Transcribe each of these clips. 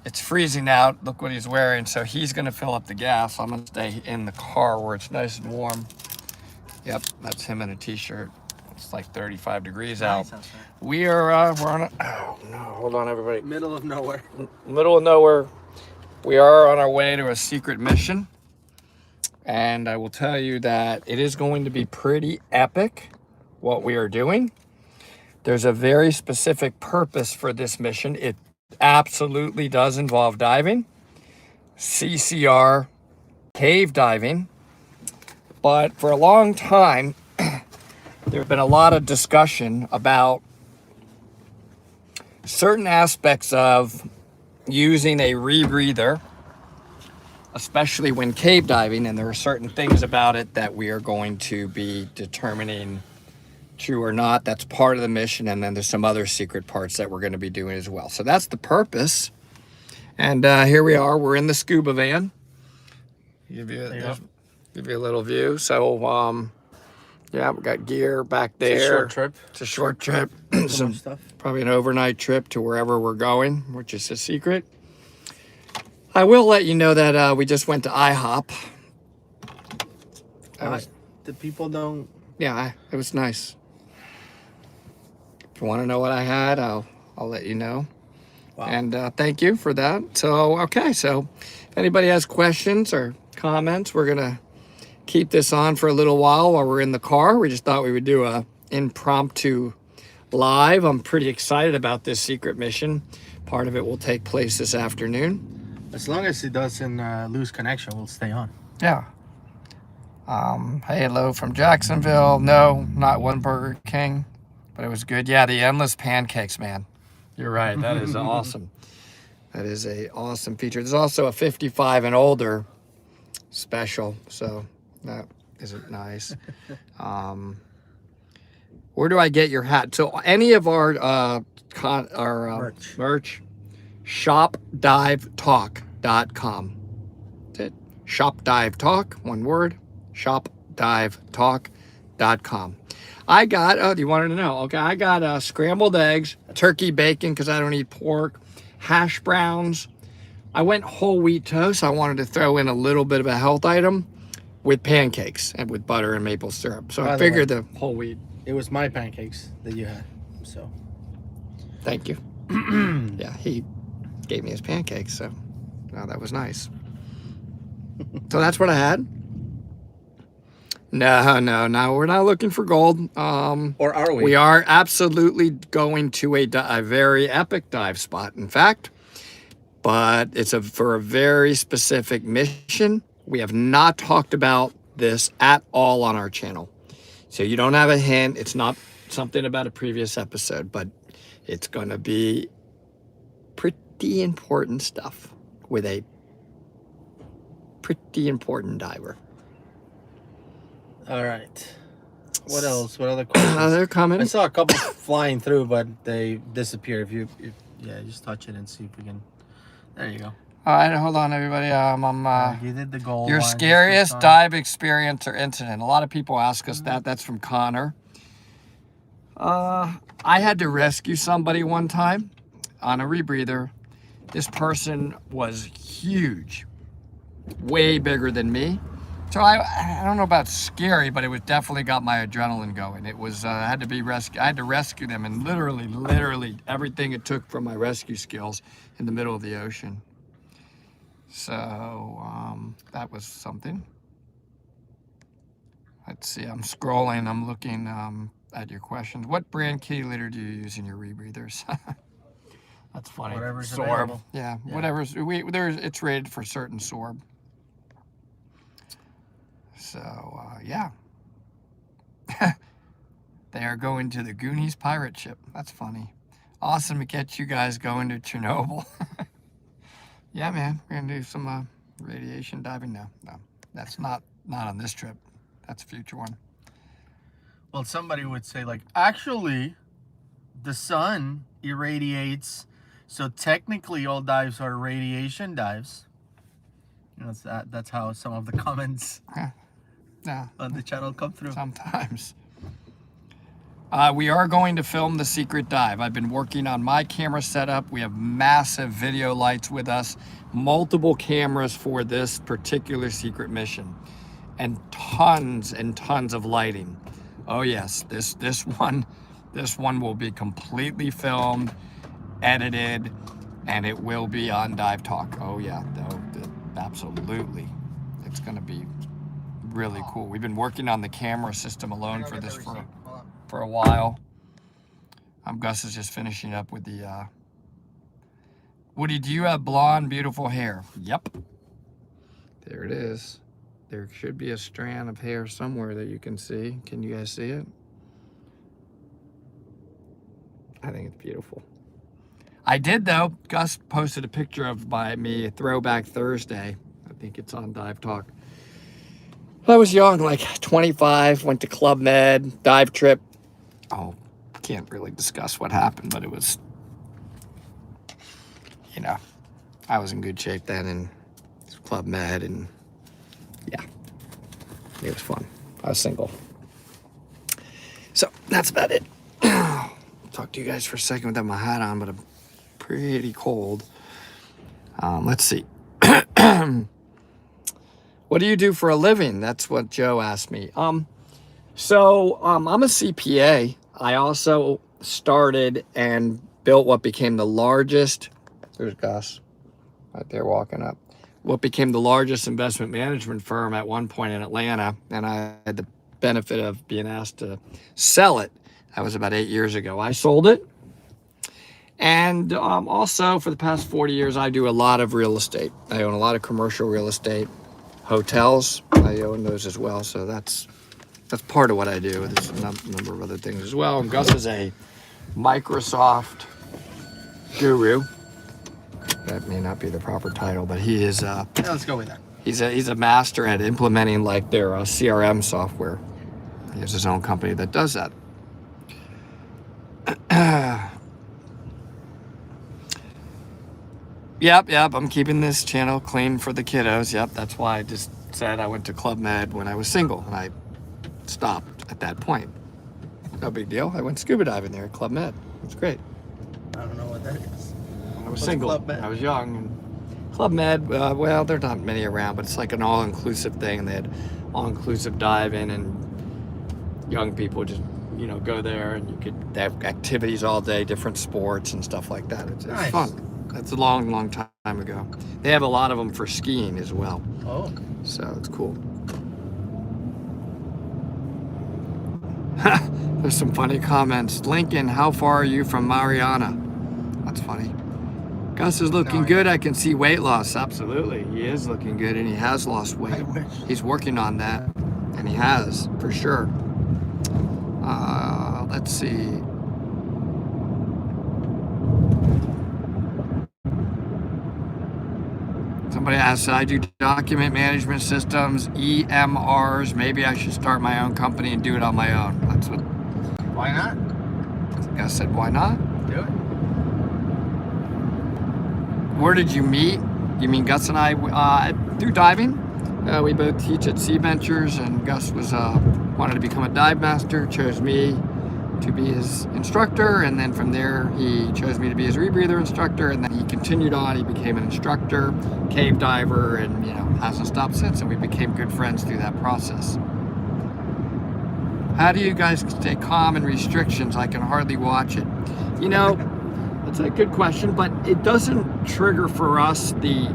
it's freezing out. Look what he's wearing. So he's going to fill up the gas. I'm going to stay in the car where it's nice and warm. Yep, that's him in a t-shirt. It's like 35 degrees out. We are, we're on a, oh no, hold on everybody. Middle of nowhere. Middle of nowhere. We are on our way to a secret mission. And I will tell you that it is going to be pretty epic what we are doing. There's a very specific purpose for this mission. It absolutely does involve diving, CCR, cave diving. But for a long time, there's been a lot of discussion about certain aspects of using a rebreather, especially when cave diving, and there are certain things about it that we are going to be determining true or not. That's part of the mission, and then there's some other secret parts that we're going to be doing as well. So that's the purpose. And here we are. We're in the scuba van. Give you a little view. So yeah, we got gear back there. It's a short trip. It's a short trip. Some stuff. Probably an overnight trip to wherever we're going, which is a secret. I will let you know that we just went to IHOP. The people don't. Yeah, it was nice. If you want to know what I had, I'll let you know. Wow. And thank you for that. So, okay, so if anybody has questions or comments, we're gonna keep this on for a little while we're in the car. We just thought we would do a impromptu live. I'm pretty excited about this secret mission. Part of it will take place this afternoon. As long as it doesn't lose connection, we'll stay on. Yeah. Hey, hello from Jacksonville. No, not one Burger King, but it was good. Yeah, the endless pancakes, man. You're right. That is awesome. That is a awesome feature. There's also a 55 and older special, so that isn't nice. Where do I get your hat? So any of our merch, shopdivetalk.com. That's it. Shopdivetalk, one word. Shopdivetalk.com. I got, you wanted to know, okay, I got scrambled eggs, turkey bacon because I don't eat pork, hash browns. I went whole wheat toast. I wanted to throw in a little bit of a health item with pancakes and with butter and maple syrup. So I figured the whole wheat. It was my pancakes that you had, so. Thank you. Yeah, he gave me his pancakes, so that was nice. So that's what I had. No, we're not looking for gold. Or are we? We are absolutely going to a very epic dive spot, in fact. But it's for a very specific mission. We have not talked about this at all on our channel. So you don't have a hint. It's not something about a previous episode, but it's going to be pretty important stuff with a pretty important diver. All right. What else? What other questions? They're coming. I saw a couple flying through, but they disappear. Yeah, just touch it and see if we can. There you go. All right, hold on, everybody. You did the goal. Your scariest dive experience or incident. A lot of people ask us that. That's from Connor. I had to rescue somebody one time on a rebreather. This person was huge, way bigger than me. So I don't know about scary, but it was definitely got my adrenaline going. It was I had to rescue them, and literally everything it took from my rescue skills in the middle of the ocean. So that was something. Let's see, I'm scrolling, I'm looking at your questions. What brand kitty litter do you use in your rebreathers? That's funny. Whatever's Sorb. available. Yeah, whatever's it's rated for certain sorb. So yeah. They are going to the Goonies pirate ship. That's funny. Awesome to get you guys going to Chernobyl. Yeah, man, we're gonna do some radiation diving now. No, that's not on this trip. That's a future one. Well, somebody would say, like, actually, the sun irradiates, so technically all dives are radiation dives. You know, that's how some of the comments Yeah. on the channel come through. Sometimes. We are going to film the secret dive. I've been working on my camera setup. We have massive video lights with us, multiple cameras for this particular secret mission, and tons of lighting. Oh yes, this one will be completely filmed, edited, and it will be on Dive Talk. Oh yeah, absolutely. It's gonna be really cool. We've been working on the camera system alone for this for a while. Gus is just finishing up with the Woody, do you have blonde beautiful hair? Yep, there it is. There should be a strand of hair somewhere that you can see. Can you guys see it? I think it's beautiful. I did though. Gus posted a picture of me Throwback Thursday. I think it's on Dive Talk. I was young, like 25, went to Club Med, dive trip. Oh, can't really discuss what happened, but it was, I was in good shape then, and Club Med, and yeah, it was fun. I was single. So that's about it. Talk to you guys for a second without my hat on, but I'm pretty cold. Let's see. What do you do for a living? That's what Joe asked me. So I'm a CPA. I also started and built what became the largest, there's Gus right there walking up, what became the largest investment management firm at one point in Atlanta. And I had the benefit of being asked to sell it. That was about 8 years ago. I sold it. And also for the past 40 years, I do a lot of real estate. I own a lot of commercial real estate. Hotels, I own those as well, so that's part of what I do. There's a number of other things as well. And Gus is a Microsoft guru. That may not be the proper title, but he is. Yeah, let's go with that. He's a master at implementing like their CRM software. He has his own company that does that. Yep, I'm keeping this channel clean for the kiddos. Yep, that's why I just said I went to Club Med when I was single, and I stopped at that point. No big deal. I went scuba diving there at Club Med. It's great. I don't know what that is. I was single. I was young. And Club Med, well, there are not many around, but it's like an all-inclusive thing. They had all-inclusive diving, and young people just, go there, and they have activities all day, different sports and stuff like that. It's nice. Fun. That's a long time ago. They have a lot of them for skiing as well. Oh. So it's cool. There's some funny comments. Lincoln, how far are you from Mariana? That's funny. Gus is looking good. I can see weight loss. Absolutely. He is looking good, and he has lost weight. I wish. He's working on that, and he has, for sure. Let's see. Somebody asked, I do document management systems, EMRs. Maybe I should start my own company and do it on my own. That's what. Why not? I said, why not? Do it. Where did you meet? You mean Gus and I through diving? We both teach at Sea Ventures, and Gus wanted to become a dive master, chose me to be his instructor, and then from there he chose me to be his rebreather instructor, and then he continued on. He became an instructor, cave diver, and hasn't stopped since, and we became good friends through that process. How do you guys stay calm in restrictions? I can hardly watch it. That's a good question, but it doesn't trigger for us the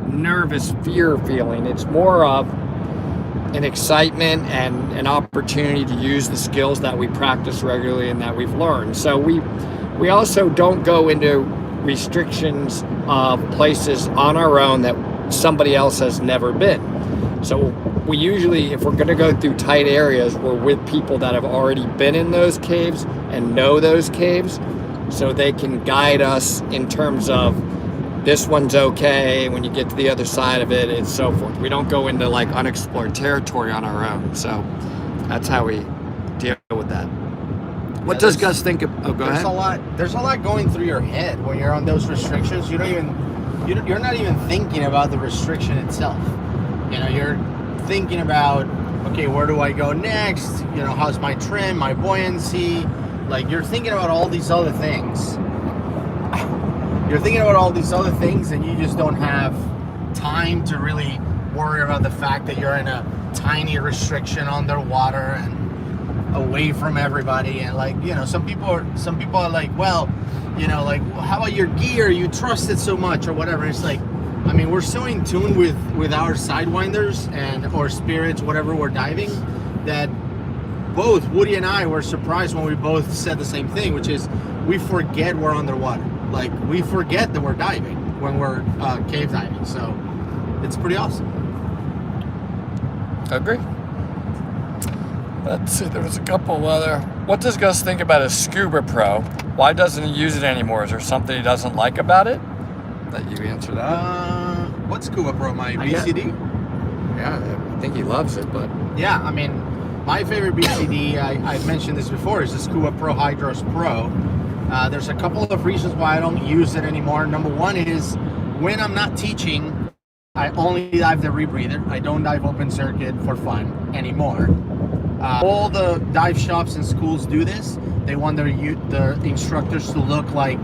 nervous fear feeling. It's more of an excitement and an opportunity to use the skills that we practice regularly and that we've learned. So we also don't go into restrictions of places on our own that somebody else has never been. So we usually, if we're going to go through tight areas, we're with people that have already been in those caves and know those caves, so they can guide us in terms of this one's okay, when you get to the other side of it, and so forth. We don't go into like unexplored territory on our own. So that's how we deal with that. What does Gus think of? Oh, go ahead. There's a lot going through your head when you're on those restrictions. You're not even thinking about the restriction itself. You're thinking about okay, where do I go next? You know, how's my trim, my buoyancy? Like, you're thinking about all these other things. You're thinking about all these other things, and you just don't have time to really worry about the fact that you're in a tiny restriction underwater and away from everybody. And like, you know, some people are like, well, you know, like, how about your gear? You trust it so much or whatever. It's like, I mean, we're so in tune with our Sidewinders and or spirits, whatever we're diving, that both Woody and I were surprised when we both said the same thing, which is we forget we're underwater. Like, we forget that we're diving when we're cave diving. So it's pretty awesome. I agree. Let's see, there was a couple other. What does Gus think about a Scuba Pro? Why doesn't he use it anymore? Is there something he doesn't like about it? Let you answer that. What's Scuba Pro? My BCD? Yeah, I think he loves it, but... Yeah, I mean, my favorite BCD, I've mentioned this before, is the Scuba Pro Hydros Pro. There's a couple of reasons why I don't use it anymore. Number one is, when I'm not teaching, I only dive the rebreather. I don't dive open circuit for fun anymore. All the dive shops and schools do this. They want the instructors to look like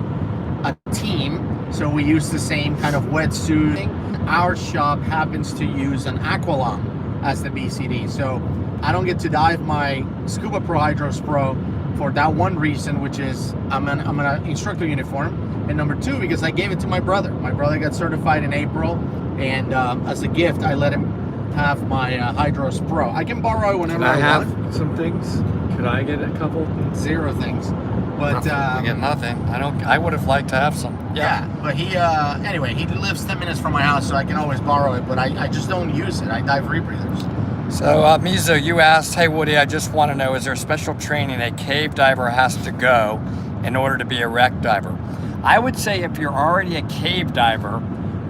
a team, so we use the same kind of wetsuit. Our shop happens to use an Aqualung as the BCD, so I don't get to dive my Scuba Pro Hydros Pro for that one reason, which is I'm an instructor uniform, and number two, because I gave it to my brother. My brother got certified in April, and as a gift, I let him have my Hydros Pro. I can borrow it whenever I want. Can I have some things? Could I get a couple? Zero things. But I get nothing. I would have liked to have some. Yeah, but he anyway, he lives 10 minutes from my house, so I can always borrow it, but I just don't use it. I dive rebreathers. So Mizo, you asked, hey Woody, I just want to know, is there special training a cave diver has to go in order to be a wreck diver? I would say if you're already a cave diver,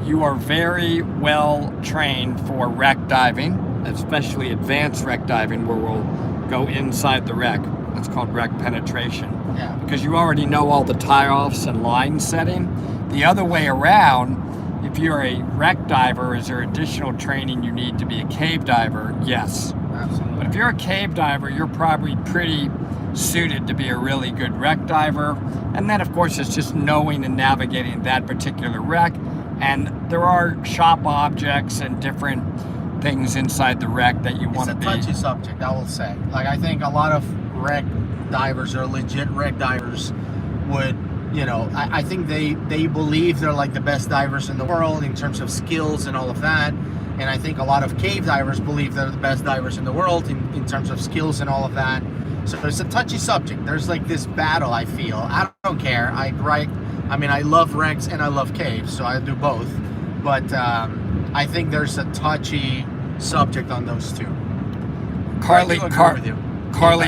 you are very well trained for wreck diving, especially advanced wreck diving, where we'll go inside the wreck. That's called wreck penetration. Yeah. Because you already know all the tie-offs and line setting. The other way around, if you're a wreck diver, is there additional training you need to be a cave diver? Yes. Absolutely. But if you're a cave diver, you're probably pretty suited to be a really good wreck diver. And then, of course, it's just knowing and navigating that particular wreck. And there are shop objects and different things inside the wreck that you want to be. It's a touchy subject, I will say. Like, I think a lot of wreck divers or legit wreck divers would, you know, I think they believe they're like the best divers in the world in terms of skills and all of that. And I think a lot of cave divers believe they're the best divers in the world in terms of skills and all of that. So it's a touchy subject. There's like this battle, I feel. I don't care. I love wrecks and I love caves, so I do both. But I think there's a touchy subject on those two. Carly,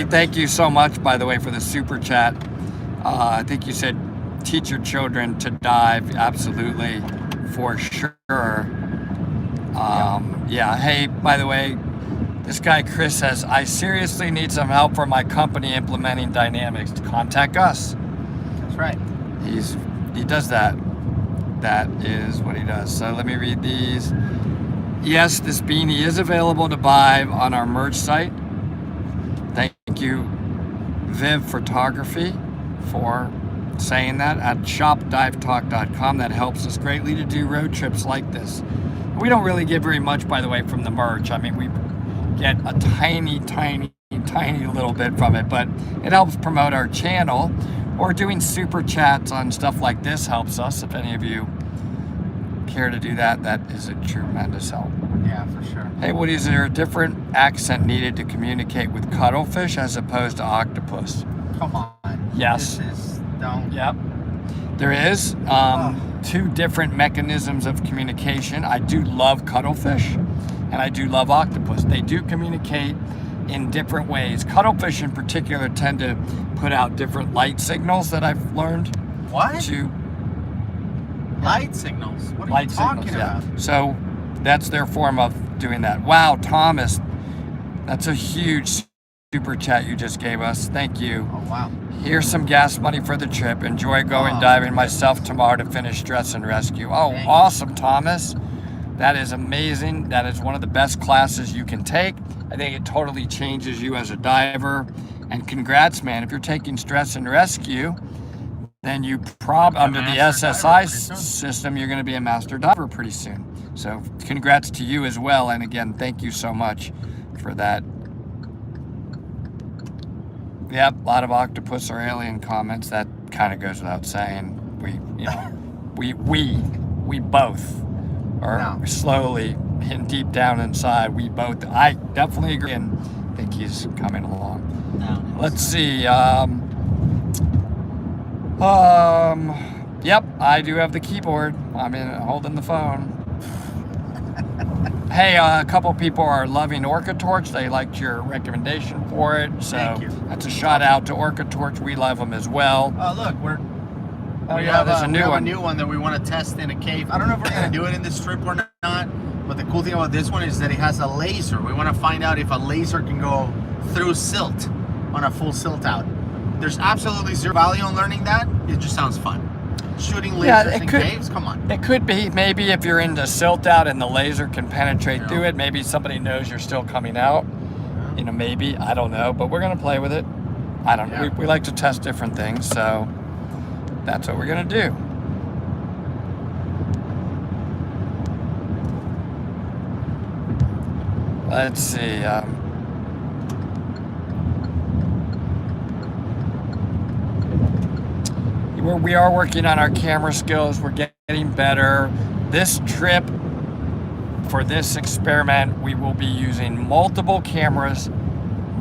thank you so much, by the way, for the super chat. I think you said teach your children to dive. Absolutely, for sure. Yeah. Hey, by the way, this guy Chris says, I seriously need some help for my company implementing dynamics. Contact us. That's right. He does that. That is what he does. So let me read these. Yes, this beanie is available to buy on our merch site. Thank you, Viv Photography, for saying that at shopdivetalk.com. That helps us greatly to do road trips like this. We don't really get very much, by the way, from the merch. I mean, we get a tiny little bit from it, but it helps promote our channel. Or doing super chats on stuff like this helps us. If any of you care to do that, that is a tremendous help. Yeah, for sure. Hey, Woody, is there a different accent needed to communicate with cuttlefish as opposed to octopus? Come on. Yes. Yep. There is two different mechanisms of communication. I do love cuttlefish, and I do love octopus. They do communicate in different ways. Cuttlefish in particular tend to put out different light signals that I've learned. What? To light signals? What are you talking about? Yeah. So that's their form of doing that. Wow, Thomas, that's a huge super chat you just gave us. Thank you. Oh, wow. Here's some gas money for the trip. Enjoy going diving myself tomorrow to finish dress and rescue. Oh, awesome, Thomas. That is amazing. That is one of the best classes you can take. I think it totally changes you as a diver. And congrats, man. If you're taking stress and rescue, then you under the SSI system, you're going to be a master diver pretty soon. So congrats to you as well. And again, thank you so much for that. Yep, a lot of octopus or alien comments. That kind of goes without saying. We both are slowly and deep down inside. We both, I definitely agree and think he's coming along. Let's see. Yep, I do have the keyboard. I'm holding the phone. Hey, a couple people are loving Orca Torch. They liked your recommendation for it. So Thank you. That's a shout out to Orca Torch. We love them as well. Look, we there's a new one. A new one that we want to test in a cave. I don't know if we're going to do it in this trip or not, but the cool thing about this one is that it has a laser. We want to find out if a laser can go through silt on a full silt out. There's absolutely zero value on learning that. It just sounds fun. Shooting lasers in caves, come on. It could be. Maybe if you're into silt out and the laser can penetrate through it, maybe somebody knows you're still coming out. Maybe. I don't know. But we're going to play with it. I don't know. We like to test different things, so that's what we're going to do. Let's see. We are working on our camera skills. We're getting better. This trip, for this experiment, we will be using multiple cameras,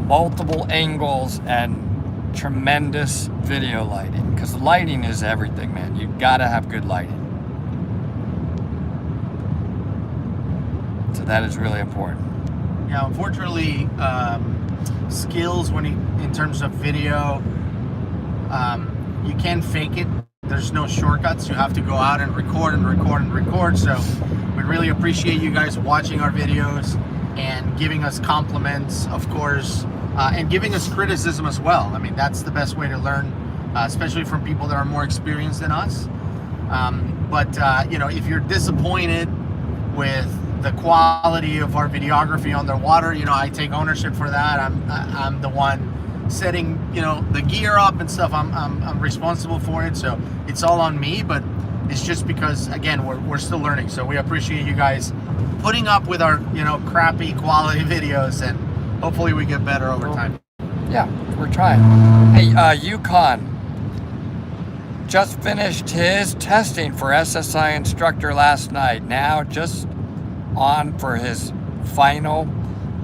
multiple angles, and tremendous video lighting. Because lighting is everything, man. You've got to have good lighting. So that is really important. Yeah, unfortunately, skills in terms of video, you can't fake it. There's no shortcuts. You have to go out and record and record and record. So we really appreciate you guys watching our videos and giving us compliments, of course, and giving us criticism as well. I mean, that's the best way to learn, especially from people that are more experienced than us. But if you're disappointed with the quality of our videography underwater, I take ownership for that. I'm the one setting the gear up and stuff. I'm responsible for it, so it's all on me. But it's just because, again, we're still learning. So we appreciate you guys putting up with our crappy quality videos, and hopefully we get better over time. Yeah, we're trying. Hey, Yukon just finished his testing for SSI instructor last night. Now just on for his final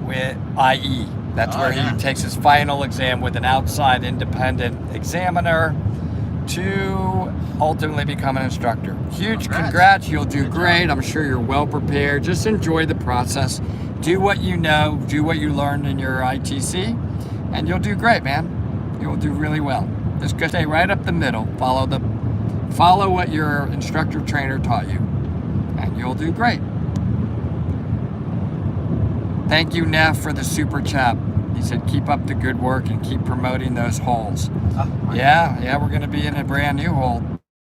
with IE. That's where he takes his final exam with an outside independent examiner to ultimately become an instructor. Huge congrats. You'll do great. I'm sure you're well prepared. Just enjoy the process. Do what you know. Do what you learned in your ITC, and you'll do great, man. You'll do really well. Just stay right up the middle. Follow what your instructor trainer taught you, and you'll do great. Thank you, Neff, for the super chat. He said, keep up the good work and keep promoting those holes. Yeah, we're going to be in a brand new hole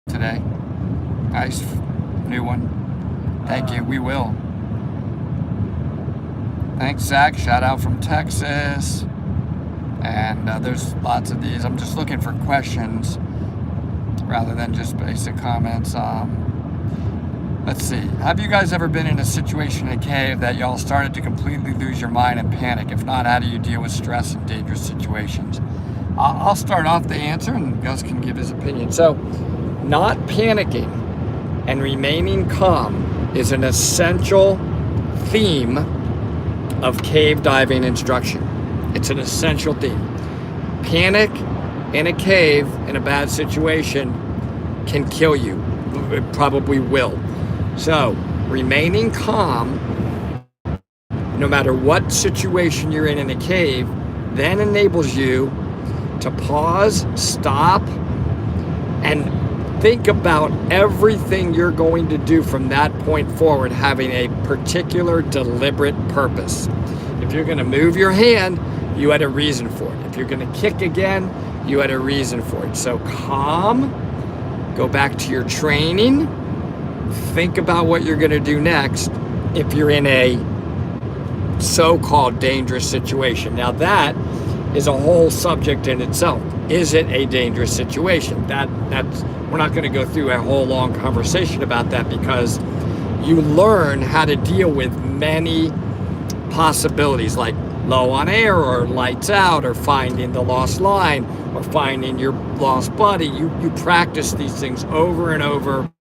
today. Nice new one. Thank you, we will. Thanks, Zach. Shout out from Texas. And there's lots of these. I'm just looking for questions rather than just basic comments. Let's see. Have you guys ever been in a situation in a cave that y'all started to completely lose your mind and panic? If not, how do you deal with stress in dangerous situations? I'll start off the answer and Gus can give his opinion. So, not panicking and remaining calm is an essential theme of cave diving instruction. It's an essential theme. Panic in a cave in a bad situation can kill you. It probably will. So, remaining calm, no matter what situation you're in a cave, then enables you to pause, stop, and think about everything you're going to do from that point forward, having a particular deliberate purpose. If you're going to move your hand, you had a reason for it. If you're going to kick again, you had a reason for it. So calm, go back to your training, think about what you're going to do next, if you're in a so-called dangerous situation. Now that is a whole subject in itself. Is it a dangerous situation? That's we're not going to go through a whole long conversation about that, because you learn how to deal with many possibilities, like low on air or lights out or finding the lost line or finding your lost buddy. You practice these things over and over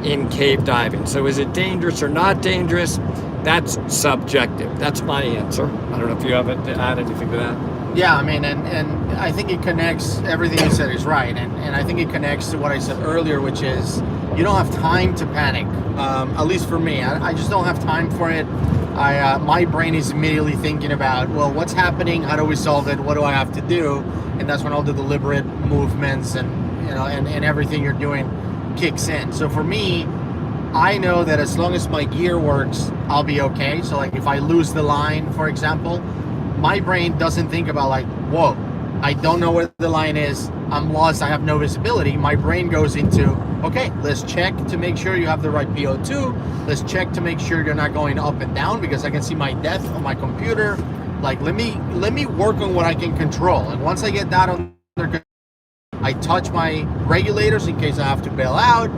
in cave diving. So is it dangerous or not dangerous? That's subjective. That's my answer. I don't know if you have to add anything to that. Yeah, I mean, and I think it connects, everything you said is right, and I think it connects to what I said earlier, which is you don't have time to panic, at least for me. I just don't have time for it. My brain is immediately thinking about, well, what's happening, how do we solve it, what do I have to do, and that's when all the deliberate movements and, you know, and everything you're doing kicks in. So for me, I know that as long as my gear works, I'll be okay. So like if I lose the line, for example, my brain doesn't think about like, whoa, I don't know where the line is, I'm lost, I have no visibility. My brain goes into, okay, let's check to make sure you have the right PO2. Let's check to make sure you're not going up and down, because I can see my depth on my computer. Like, let me work on what I can control. And once I get that under control, I touch my regulators in case I have to bail out.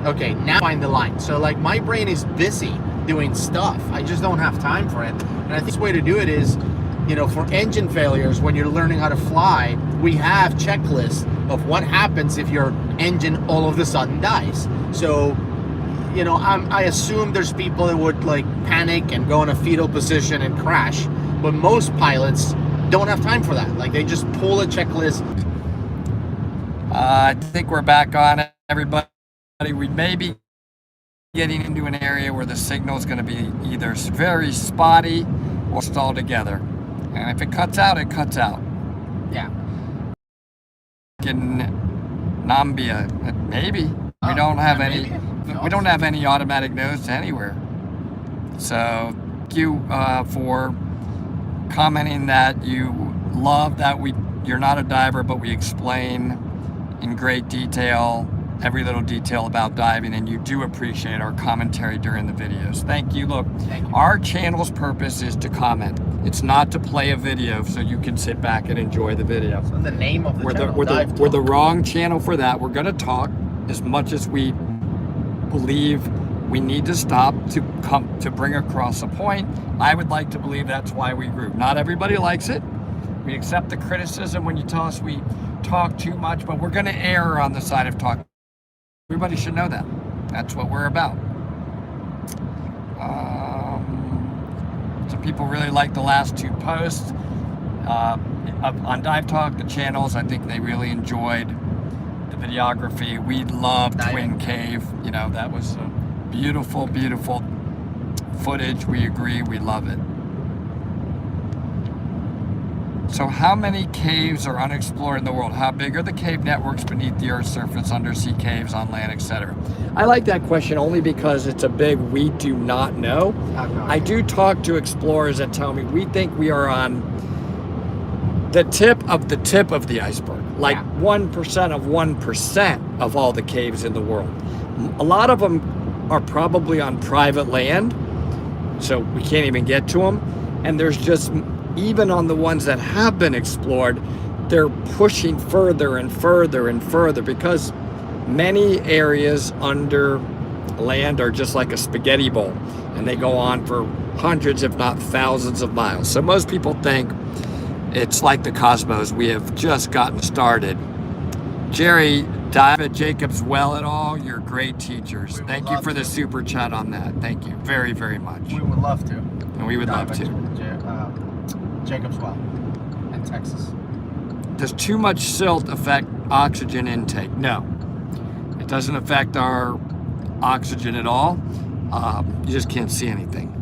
Okay, now find the line. So like my brain is busy doing stuff. I just don't have time for it. And I think the way to do it is, you know, for engine failures, when you're learning how to fly, we have checklists of what happens if your engine all of a sudden dies. So, you know, I assume there's people that would like panic and go in a fetal position and crash, but most pilots don't have time for that. Like they just pull a checklist. I think we're back on it, everybody. We may be getting into an area where the signal is going to be either very spotty or stalled together. And if it cuts out, it cuts out. Yeah. In Nambia, maybe. We don't have any. We don't have any automatic nodes anywhere. So thank you for commenting that you love that you're not a diver, but we explain in great detail every little detail about diving, and you do appreciate our commentary during the videos. Thank you. Look, our channel's purpose is to comment. It's not to play a video so you can sit back and enjoy the video. So the name of the channel, we're the wrong channel for that. We're going to talk as much as we believe we need to stop to bring across a point. I would like to believe that's why we grew. Not everybody likes it. We accept the criticism when you tell us we talk too much, but we're going to err on the side of talk. Everybody should know that. That's what we're about. Some people really like the last two posts on Dive Talk, the channels. I think they really enjoyed the videography. We love Twin Cave. You know, that was a beautiful, beautiful footage. We agree. We love it. So how many caves are unexplored in the world? How big are the cave networks beneath the Earth's surface, undersea caves, on land, etc.? I like that question only because it's a big we do not know. I do talk to explorers that tell me we think we are on the tip of the iceberg, like 1% of 1% of all the caves in the world. A lot of them are probably on private land, so we can't even get to them. And there's just, even on the ones that have been explored, they're pushing further and further and further, because many areas under land are just like a spaghetti bowl, and they go on for hundreds, if not thousands of miles. So most people think it's like the cosmos. We have just gotten started. Jerry, dive at Jacob's Well at all? You're great teachers. Thank you for the super chat on that. Thank you very, very much. We would love to. And we would love to. Jacob's Well in Texas. Does too much silt affect oxygen intake? No. It doesn't affect our oxygen at all. You just can't see anything.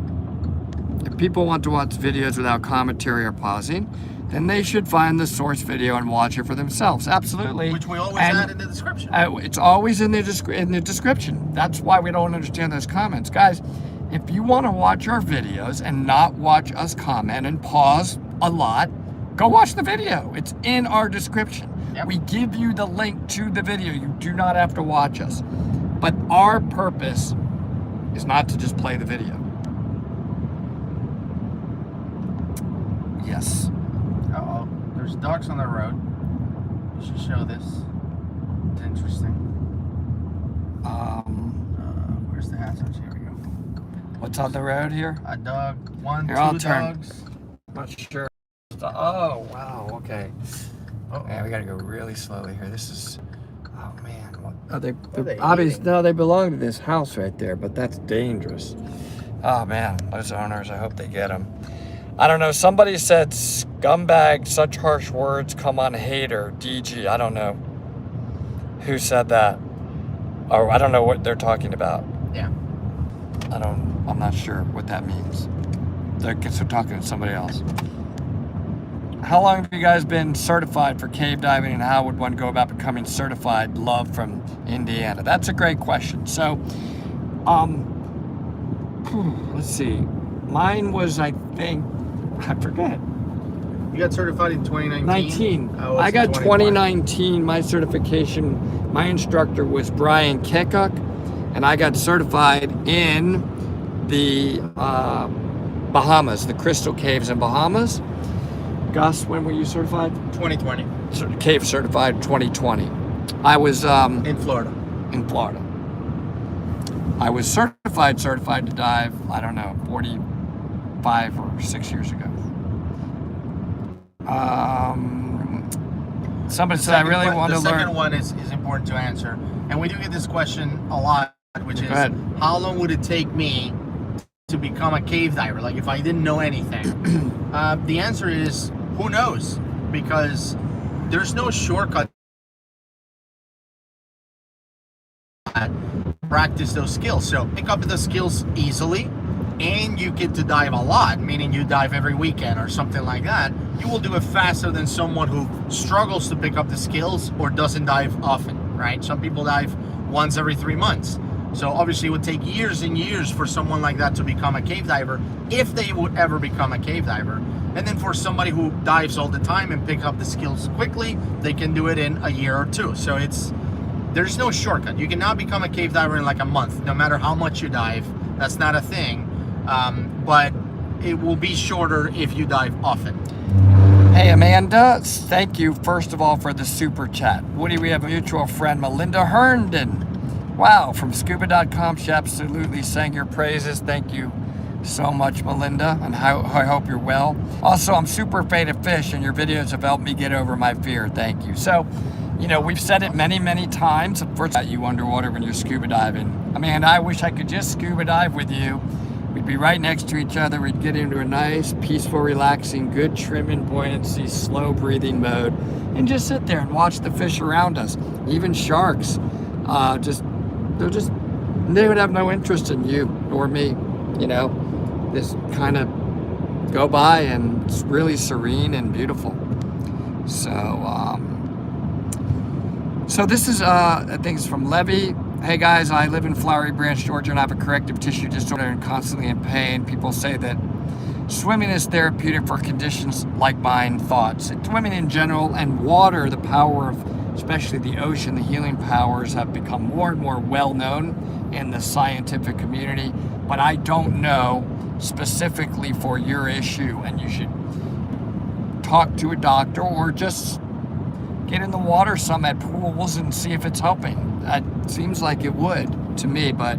If people want to watch videos without commentary or pausing, then they should find the source video and watch it for themselves. Absolutely. Which we always add in the description. It's always in the description. That's why we don't understand those comments. Guys, if you want to watch our videos and not watch us comment and pause a lot, go watch the video. It's in our description. Yep. We give you the link to the video. You do not have to watch us. But our purpose is not to just play the video. Yes. Uh-oh. There's ducks on the road. You should show this. It's interesting. Where's the hazards? Here we go. What's on the road here? A dog. One, Here, I'll two turn. dogs. Not sure. Oh, wow. Okay. Uh-oh. Man, we gotta go really slowly here. This is. Oh man. What? Are they? they Obviously, eating? no. They belong to this house right there, but that's dangerous. Oh man, those owners. I hope they get them. I don't know. Somebody said scumbag. Such harsh words come on hater. DG. I don't know who said that, or I don't know what they're talking about. Yeah. I'm not sure what that means. I guess they're talking to somebody else. How long have you guys been certified for cave diving, and how would one go about becoming certified? Love from Indiana. That's a great question. So, let's see. Mine was, I think, I forget. You got certified in 2019? 19. Oh, I it's got 21. 2019. My certification, my instructor was Brian Kekuk, and I got certified in the Bahamas, the Crystal Caves in Bahamas. Gus, when were you certified? 2020. Cave certified 2020. I was In Florida. in Florida. I was certified to dive, I don't know, 45 or 6 years ago. Somebody said I really want to The second learn. one is important to answer. And we do get this question a lot, which is, ahead. how long would it take me to become a cave diver? Like, if I didn't know anything. The answer is, who knows? Because there's no shortcut to practice those skills. So pick up the skills easily, and you get to dive a lot, meaning you dive every weekend or something like that. You will do it faster than someone who struggles to pick up the skills or doesn't dive often, right? Some people dive once every 3 months. So obviously it would take years and years for someone like that to become a cave diver, if they would ever become a cave diver. And then for somebody who dives all the time and pick up the skills quickly, they can do it in a year or two. So there's no shortcut. You cannot become a cave diver in like a month, no matter how much you dive. That's not a thing. But it will be shorter if you dive often. Hey Amanda, thank you first of all for the super chat. Woody, we have a mutual friend, Melinda Herndon. Wow, from scuba.com, she absolutely sang your praises. Thank you so much, Melinda, and I hope you're well. Also, I'm super afraid of fish, and your videos have helped me get over my fear. Thank you. So, you know, we've said it many, many times. First, you underwater when you're scuba diving. Amanda, I wish I could just scuba dive with you. We'd be right next to each other. We'd get into a nice, peaceful, relaxing, good trim and buoyancy, slow breathing mode, and just sit there and watch the fish around us. Even sharks, they would have no interest in you or me, you know. Just kind of go by, and it's really serene and beautiful. So this is, I think it's from Levy. Hey guys, I live in Flowery Branch, Georgia, and I have a corrective tissue disorder and constantly in pain. People say that swimming is therapeutic for conditions like mine. Thoughts? Swimming in general and water, the power of, especially the ocean, the healing powers have become more and more well known in the scientific community. But I don't know specifically for your issue, and you should talk to a doctor or just get in the water some at pools and see if it's helping. It seems like it would to me, but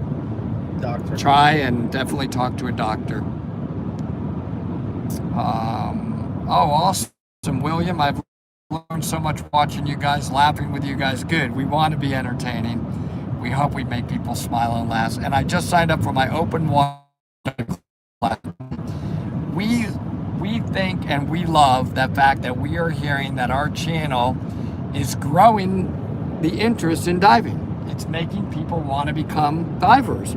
Doctor. try and definitely talk to a doctor. Awesome, William. I've learned so much watching you guys, laughing with you guys. Good. We want to be entertaining. We hope we make people smile and laugh. And I just signed up for my open water class. We think and we love the fact that we are hearing that our channel is growing the interest in diving. It's making people want to become divers,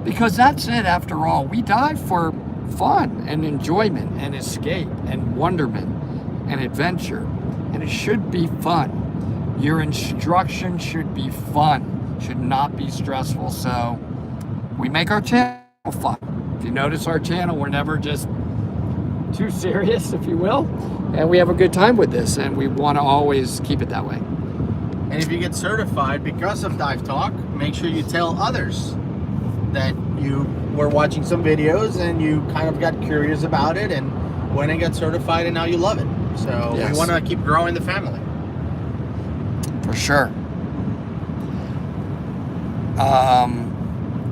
because that's it. After all, we dive for fun and enjoyment and escape and wonderment and adventure, and it should be fun. Your instruction should be fun, should not be stressful. So we make our channel fun. If you notice our channel, we're never just too serious, if you will, and we have a good time with this, and we want to always keep it that way. And if you get certified because of Dive Talk, make sure you tell others that you were watching some videos and you kind of got curious about it, and went and got certified, and now you love it. So Yes. we want to keep growing the family. For sure.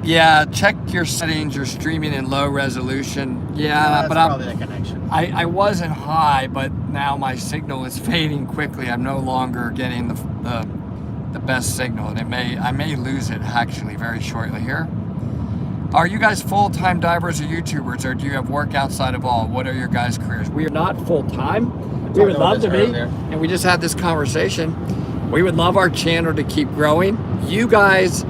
Yeah, check your settings. You're streaming in low resolution. Yeah, That's but probably the connection. I wasn't high, but now my signal is fading quickly. I'm no longer getting the best signal, and I may lose it actually very shortly here. Are you guys full-time divers or YouTubers, or do you have work outside of all? What are your guys' careers? We are not full-time. We would love to be, and we just had this conversation. We would love our channel to keep growing. You guys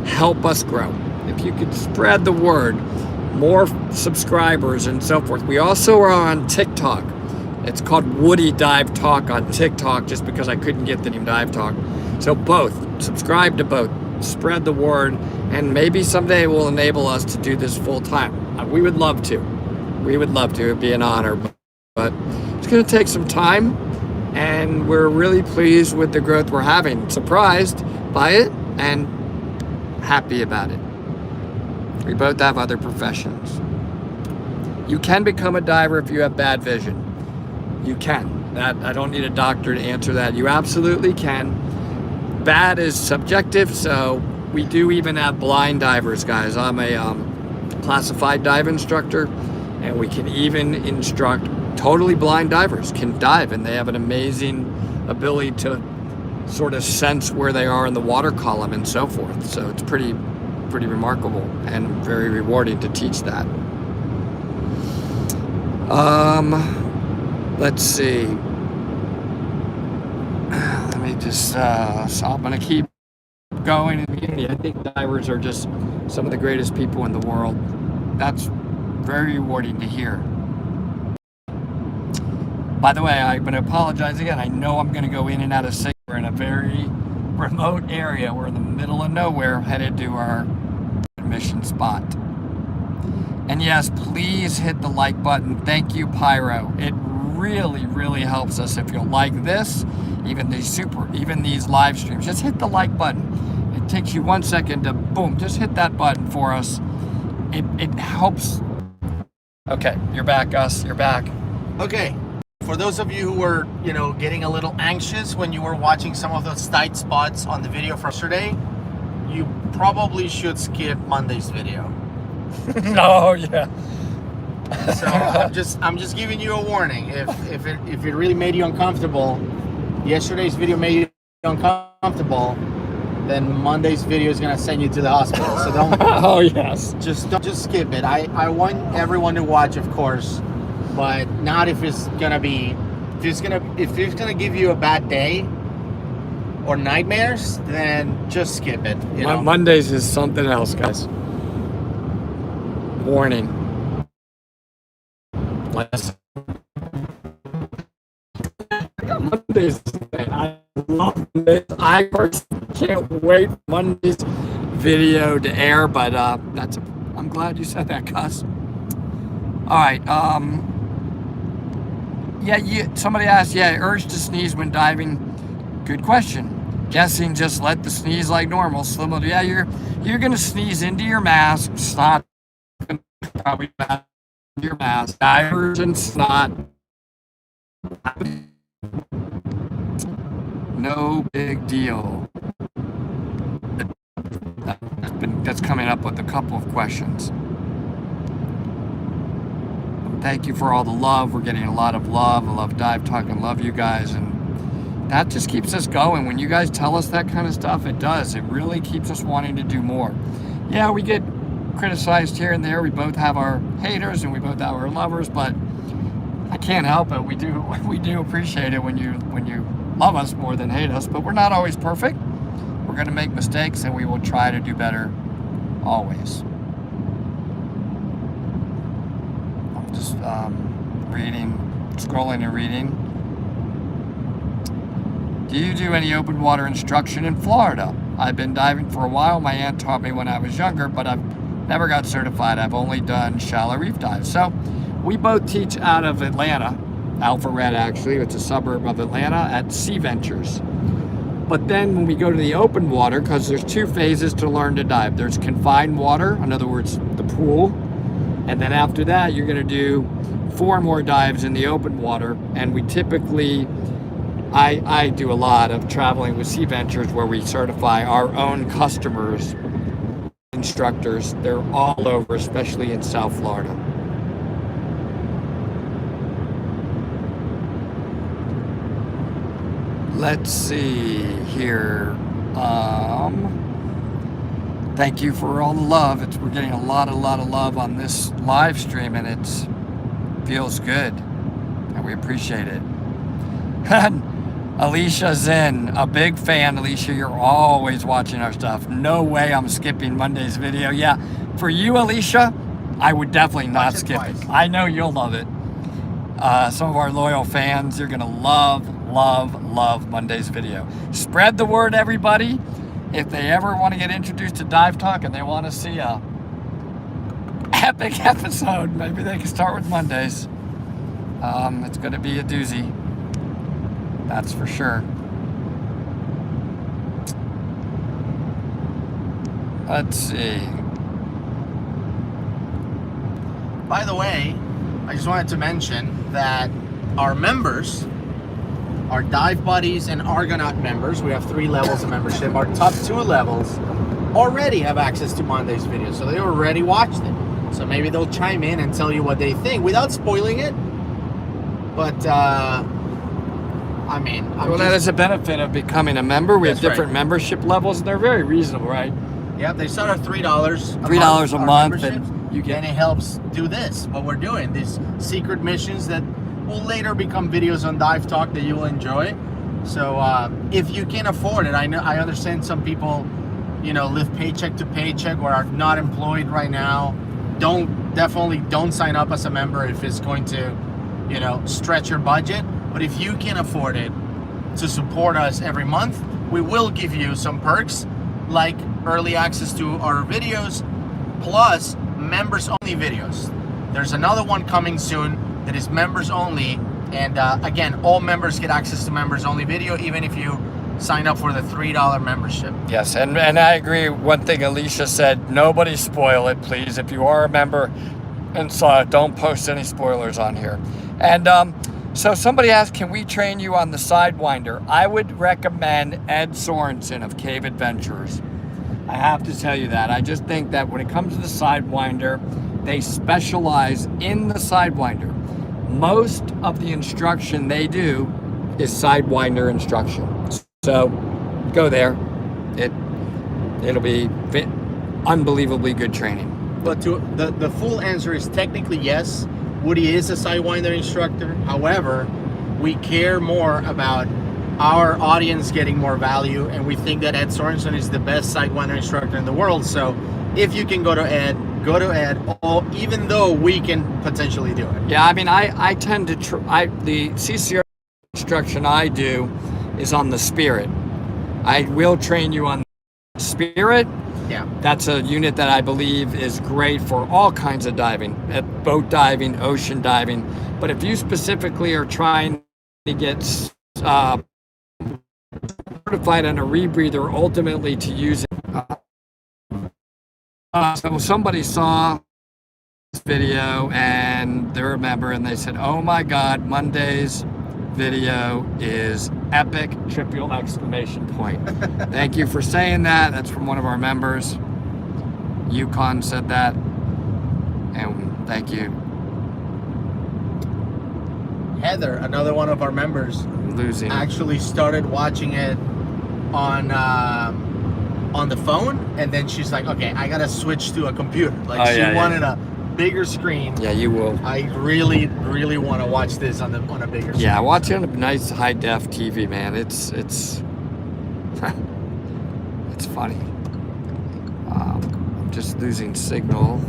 help us grow. If you could spread the word, more subscribers and so forth. We also are on TikTok. It's called Woody Dive Talk on TikTok, just because I couldn't get the name Dive Talk. So both, subscribe to both, spread the word, and maybe someday it will enable us to do this full time. We would love to. We would love to. It'd be an honor, but it's going to take some time, and we're really pleased with the growth we're having. Surprised by it and happy about it. We both have other professions. You can become a diver if you have bad vision. You can. That I don't need a doctor to answer that. You absolutely can. Bad is subjective, so we do even have blind divers, guys. I'm a classified dive instructor, and we can even instruct totally blind divers can dive, and they have an amazing ability to sort of sense where they are in the water column and so forth. So it's pretty remarkable and very rewarding to teach that. Let's see. Let me just, so I'm gonna keep going in the community. I think divers are just some of the greatest people in the world. That's very rewarding to hear. By the way, I'm gonna apologize again. I know I'm gonna go in and out of signal. We're in a very remote area. We're in the middle of nowhere, headed to our mission spot. And yes, please hit the like button. Thank you, Pyro. It really helps us. If you'll like this, even these live streams, just hit the like button. It takes you 1 second to boom, just hit that button for us. It helps. Okay, you're back, Gus. You're back. Okay. For those of you who were, getting a little anxious when you were watching some of those tight spots on the video from yesterday, you probably should skip Monday's video. Oh yeah. So I'm just giving you a warning. If it really made you uncomfortable, yesterday's video made you uncomfortable, then Monday's video is gonna send you to the hospital. So don't. Oh yes. Just skip it. I want everyone to watch, of course, but not if it's gonna give you a bad day or nightmares, then just skip it. Mondays is something else, guys. Warning. Mondays. I love Mondays. I personally can't wait for Monday's video to air, but I'm glad you said that, Gus. All right. Somebody asked, urge to sneeze when diving. Good question. Guessing just let the sneeze like normal. You're gonna sneeze into your mask. Snot probably bad your mask. Divers and snot. No big deal. That's coming up with a couple of questions. Thank you for all the love. We're getting a lot of love. I love Dive Talk and love you guys, and that just keeps us going. When you guys tell us that kind of stuff, it does. It really keeps us wanting to do more. Yeah, we get criticized here and there. We both have our haters and we both have our lovers, but I can't help it. We do appreciate it when you love us more than hate us, but we're not always perfect. We're going to make mistakes, and we will try to do better always. I'm just scrolling and reading. Do you do any open water instruction in Florida? I've been diving for a while. My aunt taught me when I was younger, but I've never got certified. I've only done shallow reef dives. So we both teach out of Atlanta, Alpharetta actually. It's a suburb of Atlanta at Sea Ventures. But then when we go to the open water, because there's two phases to learn to dive. There's confined water, in other words, the pool, And then after that, you're going to do 4 more dives in the open water. And we typically, I do a lot of traveling with Sea Ventures where we certify our own customers, instructors. They're all over, especially in South Florida. Let's see here. Thank you for all the love. We're getting a lot of love on this live stream, and it feels good, and we appreciate it. Alicia Zinn, a big fan. Alicia, you're always watching our stuff. No way I'm skipping Monday's video. Yeah, for you, Alicia, I would definitely not skip it. I know you'll love it. Some of our loyal fans, you're gonna love Monday's video. Spread the word, everybody. If they ever want to get introduced to Dive Talk and they want to see a epic episode, maybe they can start with Mondays. It's going to be a doozy. That's for sure. Let's see. By the way, I just wanted to mention that our members, our Dive Buddies and Argonaut members, we have 3 levels of membership. Our top 2 levels already have access to Monday's video, so they already watched it. So maybe they'll chime in and tell you what they think without spoiling it. But I mean, that is a benefit of becoming a member. We have different right. membership levels, and they're very reasonable, right? Yeah, they start at $3. $3 a month, and you get. And it helps do this. What we're doing, these secret missions that will later become videos on Dive Talk that you will enjoy. So if you can afford it, I understand some people, live paycheck to paycheck or are not employed right now. Definitely don't sign up as a member if it's going to, stretch your budget. But if you can afford it to support us every month, we will give you some perks like early access to our videos, plus members only videos. There's another one coming soon that is members only, and again, all members get access to members only video, even if you sign up for the $3 membership. Yes, and I agree. One thing Alicia said, nobody spoil it, please. If you are a member and saw it, don't post any spoilers on here. And so somebody asked, can we train you on the Sidewinder? I would recommend Ed Sorensen of Cave Adventures. I have to tell you that. I just think that when it comes to the Sidewinder, they specialize in the Sidewinder. Most of the instruction they do is Sidewinder instruction. So go there. It'll be unbelievably good training. But the full answer is technically yes. Woody is a Sidewinder instructor. However, we care more about our audience getting more value, and we think that Ed Sorensen is the best Sidewinder instructor in the world. So if you can go to Ed, even though we can potentially do it. Yeah, I mean, I tend to the CCR instruction I do is on the Spirit. I will train you on the Spirit. Yeah. That's a unit that I believe is great for all kinds of diving, boat diving, ocean diving. But if you specifically are trying to get certified on a rebreather, ultimately to use it. So somebody saw this video and they're a member and they said, oh my God, Monday's video is epic, triple exclamation point. Thank you for saying that. That's from one of our members. Yukon said that. And thank you. Heather, another one of our members, actually started watching it on the phone, and then she's like, okay, I gotta switch to a computer. Like, she wanted a bigger screen. Yeah, you will. I really want to watch this on a bigger screen. Yeah, watch it on a nice high def TV, man. It's it's funny. I'm just losing signal.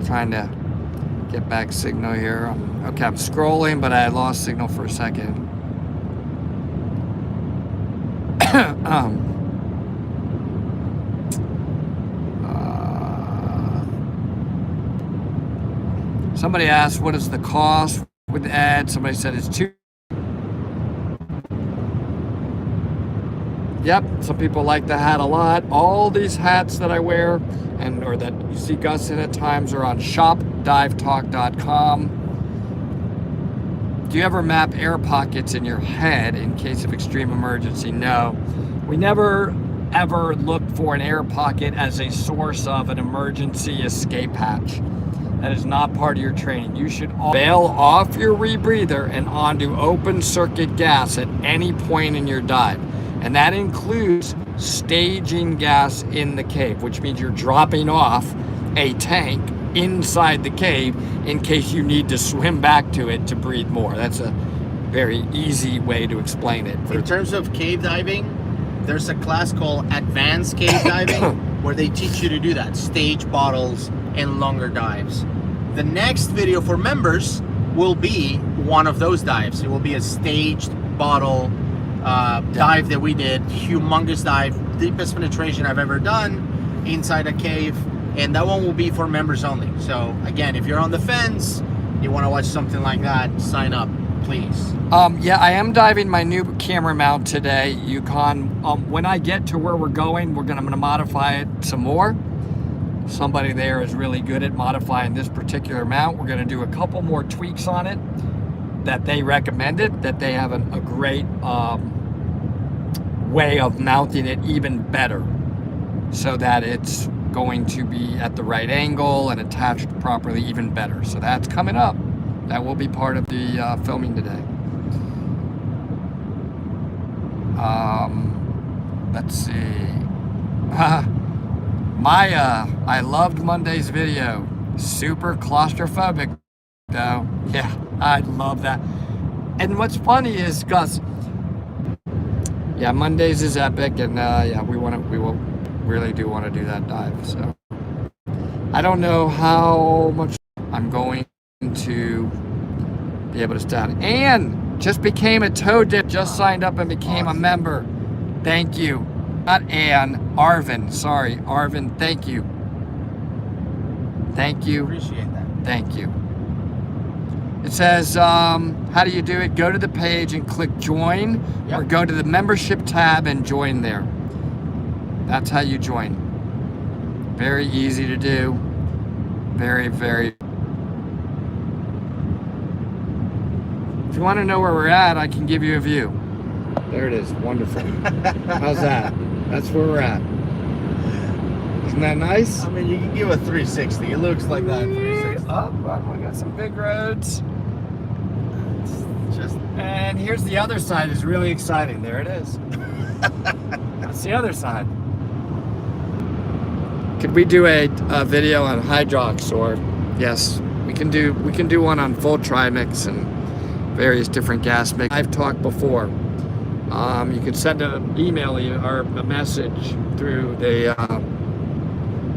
Trying to get back signal here. Okay, I'm scrolling, but I lost signal for a second. Somebody asked, what is the cost with the ad? Somebody said it's $2. Yep, some people like the hat a lot. All these hats that I wear or that you see Gus in at times are on shopdivetalk.com. Do you ever map air pockets in your head in case of extreme emergency? No. We never ever look for an air pocket as a source of an emergency escape hatch. That is not part of your training. You should bail off your rebreather and onto open circuit gas at any point in your dive. And that includes staging gas in the cave, which means you're dropping off a tank inside the cave in case you need to swim back to it to breathe more. That's a very easy way to explain it. In terms of cave diving, there's a class called Advanced Cave Diving where they teach you to do that, stage bottles and longer dives. The next video for members will be one of those dives. It will be a staged bottle dive that we did, humongous dive, deepest penetration I've ever done inside a cave, and that one will be for members only. So again, if you're on the fence, you want to watch something like that, sign up, please. Yeah, I am diving my new camera mount today, Yukon. When I get to where we're going, I'm gonna modify it some more. Somebody there is really good at modifying this particular mount. We're gonna do a couple more tweaks on it that they recommended, that they have a great way of mounting it even better so that it's going to be at the right angle and attached properly even better. So that's coming up. That will be part of the filming today. Let's see. I loved Monday's video. Super claustrophobic though. Yeah, I love that. And what's funny is, Gus, yeah, Mondays is epic, and yeah, we will really do want to do that dive. So I don't know how much I'm going to be able to stand. Anne just became a toe dip, just signed up and became awesome. A member. Thank you. Not Anne, Arvin. Sorry, Arvin, thank you. Thank you. Appreciate that. Thank you. It says, how do you do it? Go to the page and click join, or go to the membership tab and join there. That's how you join. Very easy to do. Very, very. If you want to know where we're at, I can give you a view. There it is. Wonderful. How's that? That's where we're at. Isn't that nice? I mean, you can give a 360. It looks like that 360. Oh, wow, we got some big roads. And here's the other side. Is really exciting. There it is. That's the other side. Could we do a video on Hydrox? Or yes, we can do one on full trimix and various different gas mix. I've talked before. You can send an email or a message through the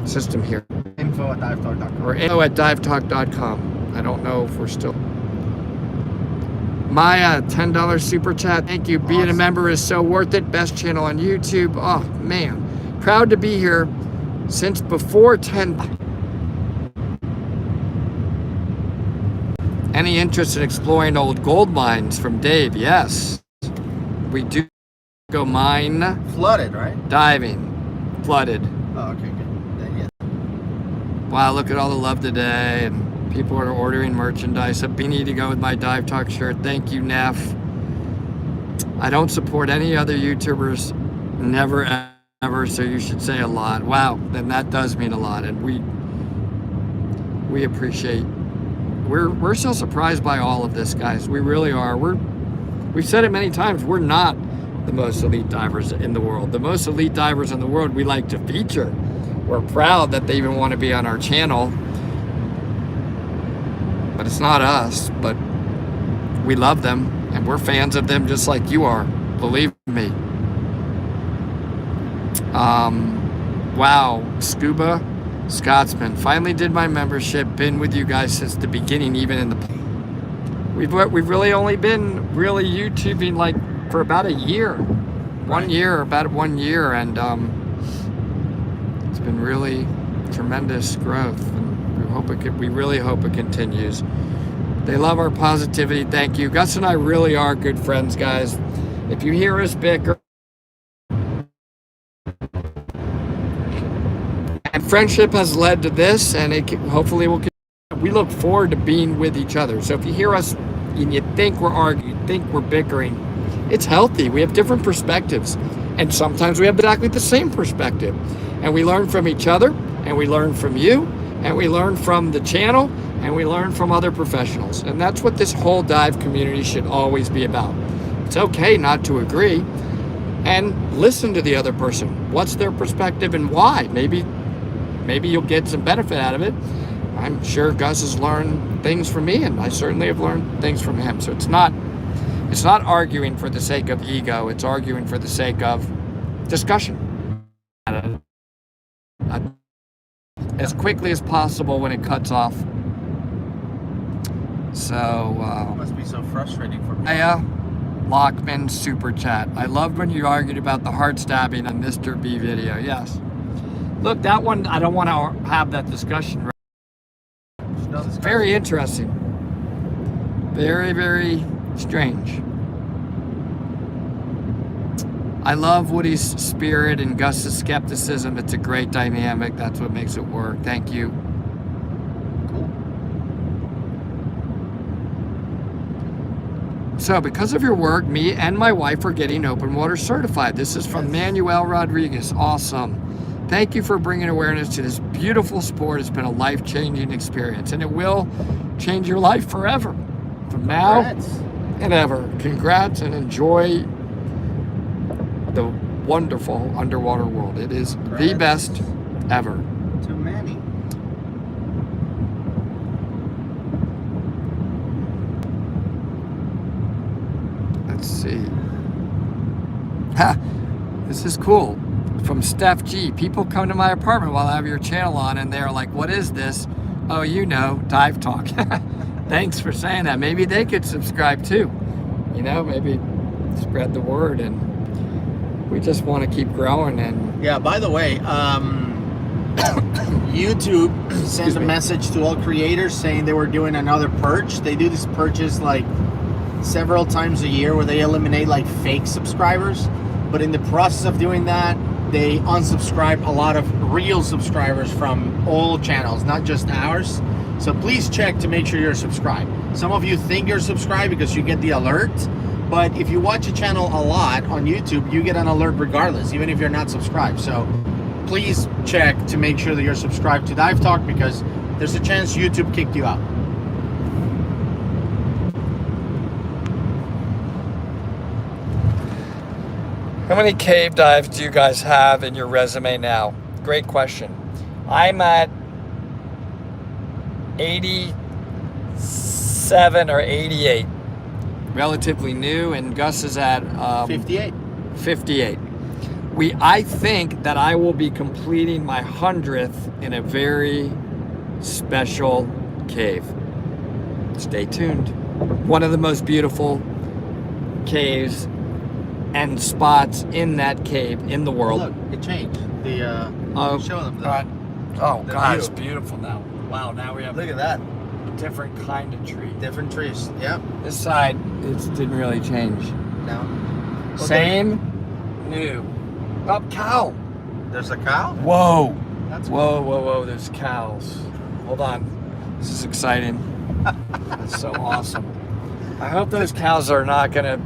system here. info@divetalk.com. Or info@divetalk.com. I don't know if we're still. My $10 super chat. Thank you. Awesome. Being a member is so worth it. Best channel on YouTube. Oh man, proud to be here since before 10. Any interest in exploring old gold mines from Dave? Yes. We do go mine. Flooded, right? Diving. Flooded. Oh, okay, good. Yeah. Wow, look at all the love today. And people are ordering merchandise. A beanie to go with my Dive Talk shirt. Thank you, Neff. I don't support any other YouTubers. Never, ever. So you should say a lot. Wow, then that does mean a lot. And we appreciate. We're so surprised by all of this, guys. We really are. We've said it many times. We're not the most elite divers in the world. The most elite divers in the world we like to feature. We're proud that they even want to be on our channel. But it's not us. But we love them. And we're fans of them just like you are. Believe me. Wow. Scuba Scotsman. Finally did my membership. Been with you guys since the beginning, even in the... We've really only been really YouTubing like for about a year. About 1 year, and it's been really tremendous growth, and we really hope it continues. They love our positivity. Thank you. Gus and I really are good friends, guys. If you hear us bicker, friendship has led to this, and hopefully will continue. We look forward to being with each other. So if you hear us and you think we're arguing, you think we're bickering, it's healthy. We have different perspectives, and sometimes we have exactly the same perspective, and we learn from each other, and we learn from you, and we learn from the channel, and we learn from other professionals. And that's what this whole dive community should always be about. It's okay not to agree, and listen to the other person. What's their perspective and why? Maybe you'll get some benefit out of it. I'm sure Gus has learned things from me, and I certainly have learned things from him. So it's not arguing for the sake of ego. It's arguing for the sake of discussion. As quickly as possible when it cuts off. So It must be so frustrating for me. Lockman super chat. I loved when you argued about the heart stabbing on Mr. B video. Yes. Look, that one, I don't want to have that discussion. It's very interesting. Very, very strange. I love Woody's spirit and Gus's skepticism. It's a great dynamic. That's what makes it work. Thank you. Cool. So because of your work, me and my wife are getting open water certified. This is from Manuel Rodriguez. Awesome. Thank you for bringing awareness to this beautiful sport. It's been a life-changing experience, and it will change your life forever. From now and ever. Congrats, and enjoy the wonderful underwater world. It is the best ever. Too many. Let's see. Ha! This is cool. From Steph G. People come to my apartment while I have your channel on, and they're like, what is this? Oh, you know, Dive Talk. Thanks for saying that. Maybe they could subscribe too. You know, maybe spread the word, and we just want to keep growing. And yeah, by the way, YouTube sent a message to all creators saying they were doing another purge. They do these purges like several times a year where they eliminate like fake subscribers. But in the process of doing that, they unsubscribe a lot of real subscribers from all channels, not just ours. So please check to make sure you're subscribed. Some of you think you're subscribed because you get the alert, but if you watch a channel a lot on YouTube, you get an alert regardless, even if you're not subscribed. So please check to make sure that you're subscribed to Dive Talk, because there's a chance YouTube kicked you out. how many cave dives do you guys have in your resume now? Great question. I'm at 87 or 88. Relatively new, and Gus is at 58. 58. I think that I will be completing my 100th in a very special cave. Stay tuned. One of the most beautiful caves and spots in that cave in the world. Look, it changed. Show them God, the God, view. it's beautiful now. Wow, now we have Look at that. a different kind of tree. Different trees. Yep. This side, it didn't really change. No. Same, new. Oh, cow. There's a cow? Whoa. That's Whoa, there's cows. Hold on. This is exciting. That's so awesome. I hope those cows are not gonna,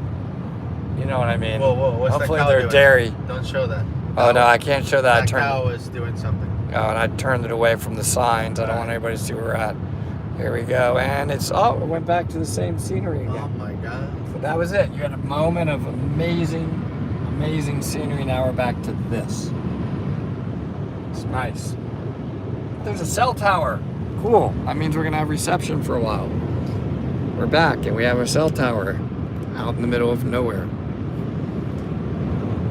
you know what I mean? Whoa, what's Hopefully that cow they're doing? dairy. Don't show that. Oh no, I can't show that. That cow is doing something. Oh, and I turned it away from the signs. I don't want anybody to see where we're at. Here we go, and it went back to the same scenery again. Oh my God. So that was it. You had a moment of amazing scenery. Now we're back to this. It's nice. There's a cell tower. Cool. That means we're gonna have reception for a while. We're back, and we have a cell tower out in the middle of nowhere.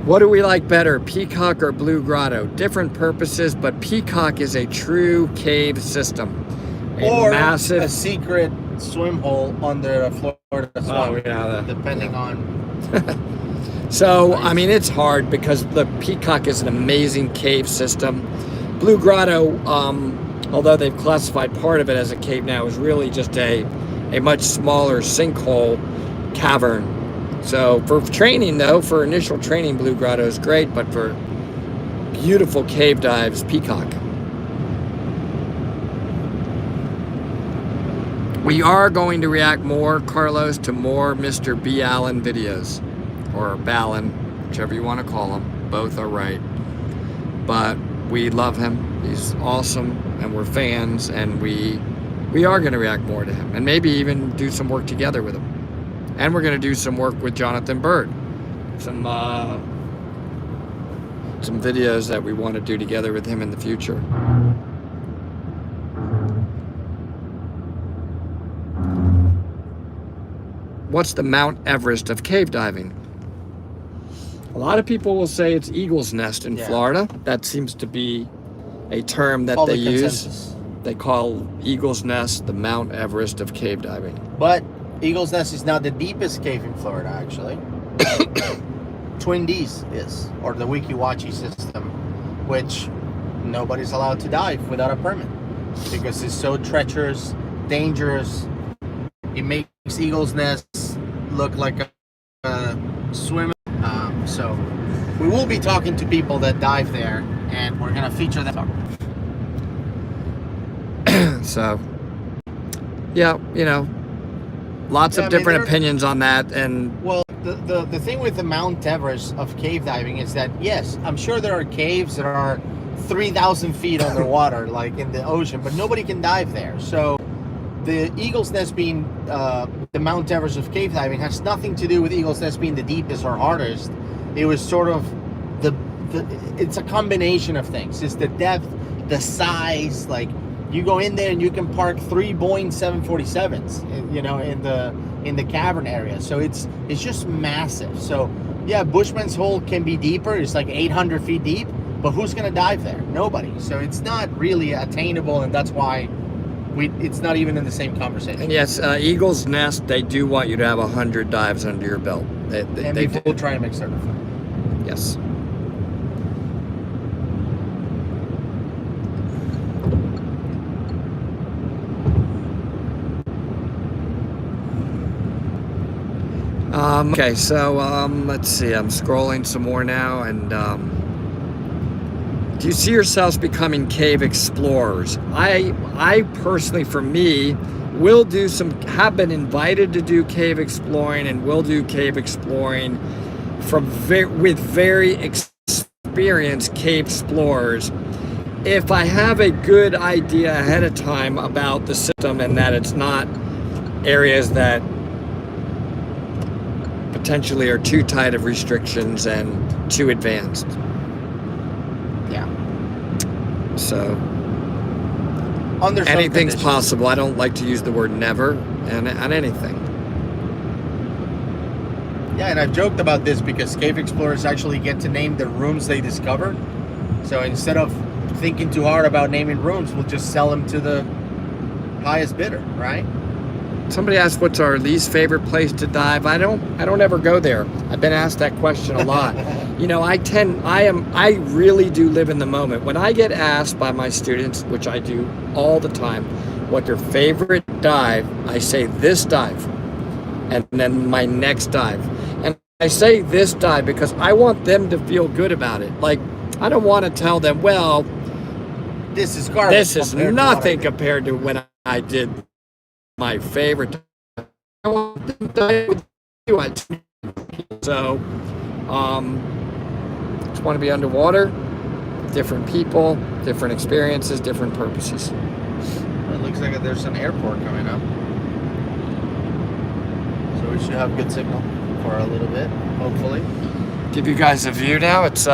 What do we like better, Peacock or Blue Grotto? Different purposes, but Peacock is a true cave system. A secret swim hole under Florida swamp. Oh, yeah. Depending on. So, I mean, it's hard because the Peacock is an amazing cave system. Blue Grotto, although they've classified part of it as a cave now, is really just a much smaller sinkhole cavern. So for training though, for initial training, Blue Grotto is great, but for beautiful cave dives, Peacock. We are going to react more, Carlos, to more Mr. B. Allen videos, or Ballin, whichever you want to call him. Both are right. But we love him. He's awesome, and we're fans, and we are going to react more to him, and maybe even do some work together with him. And we're going to do some work with Jonathan Bird. Some videos that we want to do together with him in the future. What's the Mount Everest of cave diving? A lot of people will say it's Eagle's Nest in Florida. That seems to be a term that they use. They call Eagle's Nest the Mount Everest of cave diving. But Eagle's Nest is not the deepest cave in Florida, actually. Twin D's is, or the Weeki Wachee system, which nobody's allowed to dive without a permit because it's so treacherous, dangerous. It makes Eagle's Nest look like a swim. So we will be talking to people that dive there, and we're going to feature them. So, yeah, you know, lots of different opinions on that. And well, the thing with the Mount Everest of cave diving is that, yes, I'm sure there are caves that are 3,000 feet underwater, like in the ocean, but nobody can dive there. So the Eagle's Nest being the Mount Everest of cave diving has nothing to do with Eagle's Nest being the deepest or hardest. It was sort of it's a combination of things. It's the depth, the size. Like, you go in there and you can park 3 Boeing 747s, you know, in the cavern area. So it's just massive. So yeah, Bushman's Hole can be deeper. It's like 800 feet deep, but who's gonna dive there? Nobody. So it's not really attainable, and that's why it's not even in the same conversation. And yes, Eagle's Nest, they do want you to have 100 dives under your belt. They will try and make certified. Yes. Okay, so let's see. I'm scrolling some more now, and do you see yourselves becoming cave explorers? I personally, for me, will do have been invited to do cave exploring, and will do cave exploring with very experienced cave explorers. If I have a good idea ahead of time about the system, and that it's not areas that potentially are too tight of restrictions and too advanced. Yeah. So under some anything's conditions. possible. I don't like to use the word never on anything. Yeah, and I've joked about this because cave explorers actually get to name the rooms they discover. So instead of thinking too hard about naming rooms, we'll just sell them to the highest bidder, right? Somebody asked what's our least favorite place to dive. I don't ever go there. I've been asked that question a lot. You know, I really do live in the moment. When I get asked by my students, which I do all the time, what their favorite dive, I say this dive, and then my next dive. And I say this dive because I want them to feel good about it. Like, I don't want to tell them, well, this is garbage. This is nothing compared to when I did my favorite. I want them to dive with you. So, just want to be underwater, different people, different experiences, different purposes. It looks like there's an airport coming up. So we should have good signal for a little bit, hopefully. Give you guys a view now. It's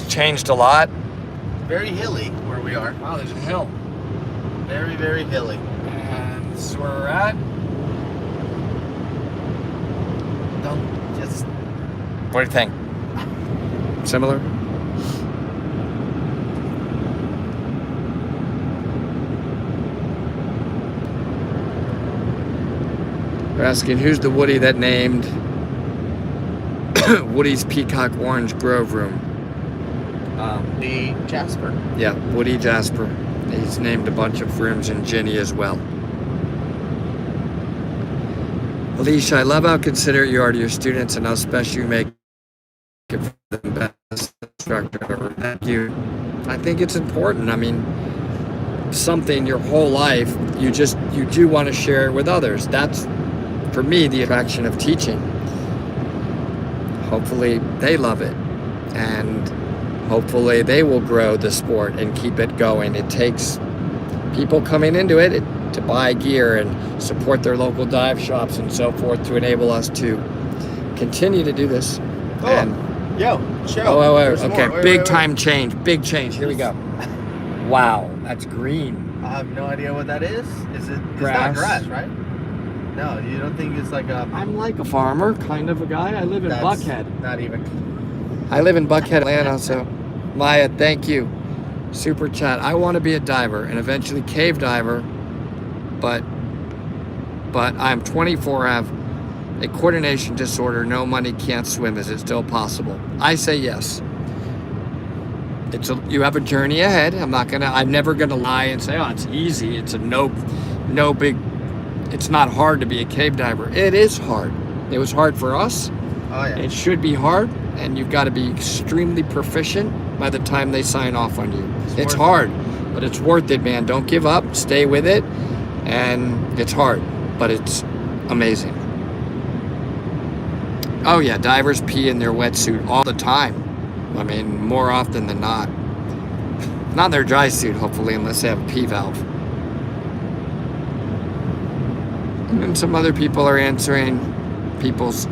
changed a lot. Very hilly where we are. Wow, there's a hill. Very, very hilly. And this is where we're at. Don't just... What do you think? Similar? They're asking who's the Woody that named Woody's Peacock Orange Grove room. The Jasper. Yeah, Woody Jasper. He's named a bunch of rooms in Ginny as well. Alicia, I love how considerate you are to your students and how special you make it for the best instructor ever. Thank you. I think it's important. I mean, something your whole life, you do want to share it with others. That's, for me, the attraction of teaching. Hopefully they love it, and hopefully they will grow the sport and keep it going. It takes people coming into it to buy gear and support their local dive shops and so forth to enable us to continue to do this. Oh, And yo, chill. oh, There's okay, more. big time change. Big change. Here we go. Wow, that's green. I have no idea what that is. Is it? It's Grass. not grass, right? No, you don't think it's like a... I'm like a farmer, kind of a guy. I live in Buckhead. Not even... I live in Buckhead, Atlanta, so Maya, thank you. Super chat. I want to be a diver and eventually cave diver, but I'm 24, I have a coordination disorder, no money, can't swim. Is it still possible? I say yes. You have a journey ahead. I'm never gonna lie and say, oh, it's easy. It's a no big, it's not hard to be a cave diver. It is hard. It was hard for us. Oh, yeah. It should be hard, and you've got to be extremely proficient by the time they sign off on you. It's hard, but it's worth it, man. Don't give up. Stay with it. And it's hard, but it's amazing. Oh, yeah, divers pee in their wetsuit all the time. I mean, more often than not. Not in their dry suit, hopefully, unless they have a pee valve. And then some other people are answering people's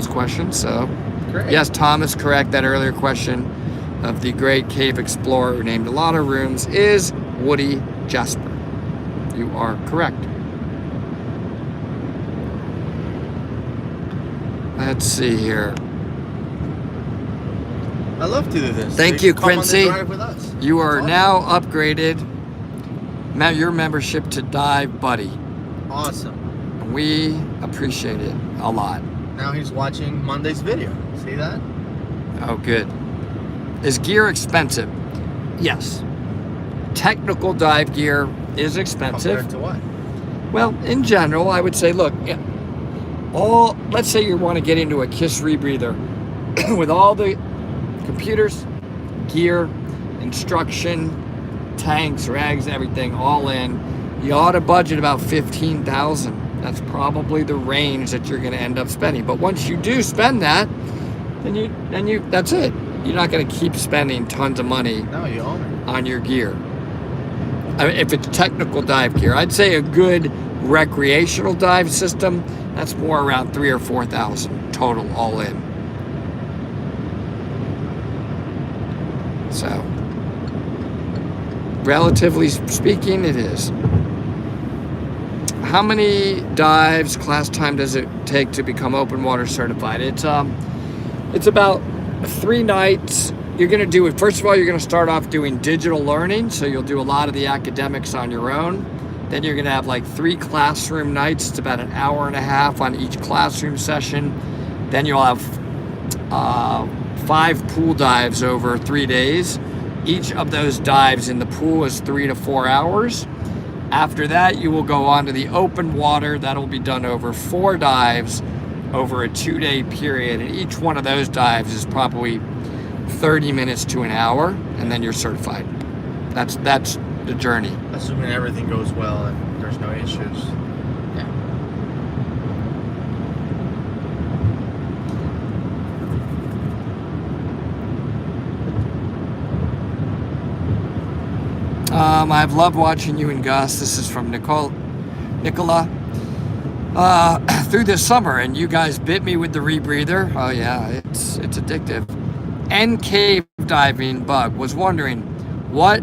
questions. So, Great. Yes, Tom is correct. That earlier question of the great cave explorer who named a lot of rooms is Woody Jasper. You are correct. Let's see here. I love to do this. Thank So you, come on the Quincy. drive with us. You are Awesome. now upgraded. Your membership to Dive Buddy. Awesome. We appreciate it a lot. Now he's watching Monday's video. See that? Oh, good. Is gear expensive? Yes. Technical dive gear is expensive. Compared to what? Well, in general, I would say, look, let's say you want to get into a KISS rebreather with all the computers, gear, instruction, tanks, rags, everything all in, you ought to budget about $15,000. That's probably the range that you're going to end up spending. But once you do spend that, then you that's it. You're not going to keep spending tons of money No, you own it. on your gear. I mean, if it's technical dive gear, I'd say a good recreational dive system, that's more around $3,000 or $4,000 total, all in. So, relatively speaking, it is. How many dives, class time does it take to become open water certified? It's about 3 nights. You're going to do it. First of all, you're going to start off doing digital learning, so you'll do a lot of the academics on your own. Then you're going to have like 3 classroom nights. It's about an hour and a half on each classroom session. Then you'll have 5 pool dives over 3 days. Each of those dives in the pool is 3 to 4 hours. After that, you will go on to the open water. That'll be done over 4 dives over a 2-day period. And each one of those dives is probably 30 minutes to an hour, and then you're certified. That's the journey. Assuming everything goes well and there's no issues. Yeah. I've loved watching you and Gus. This is from Nicola. Through this summer, and you guys bit me with the rebreather. Oh yeah, it's addictive. And cave diving bug. Was wondering what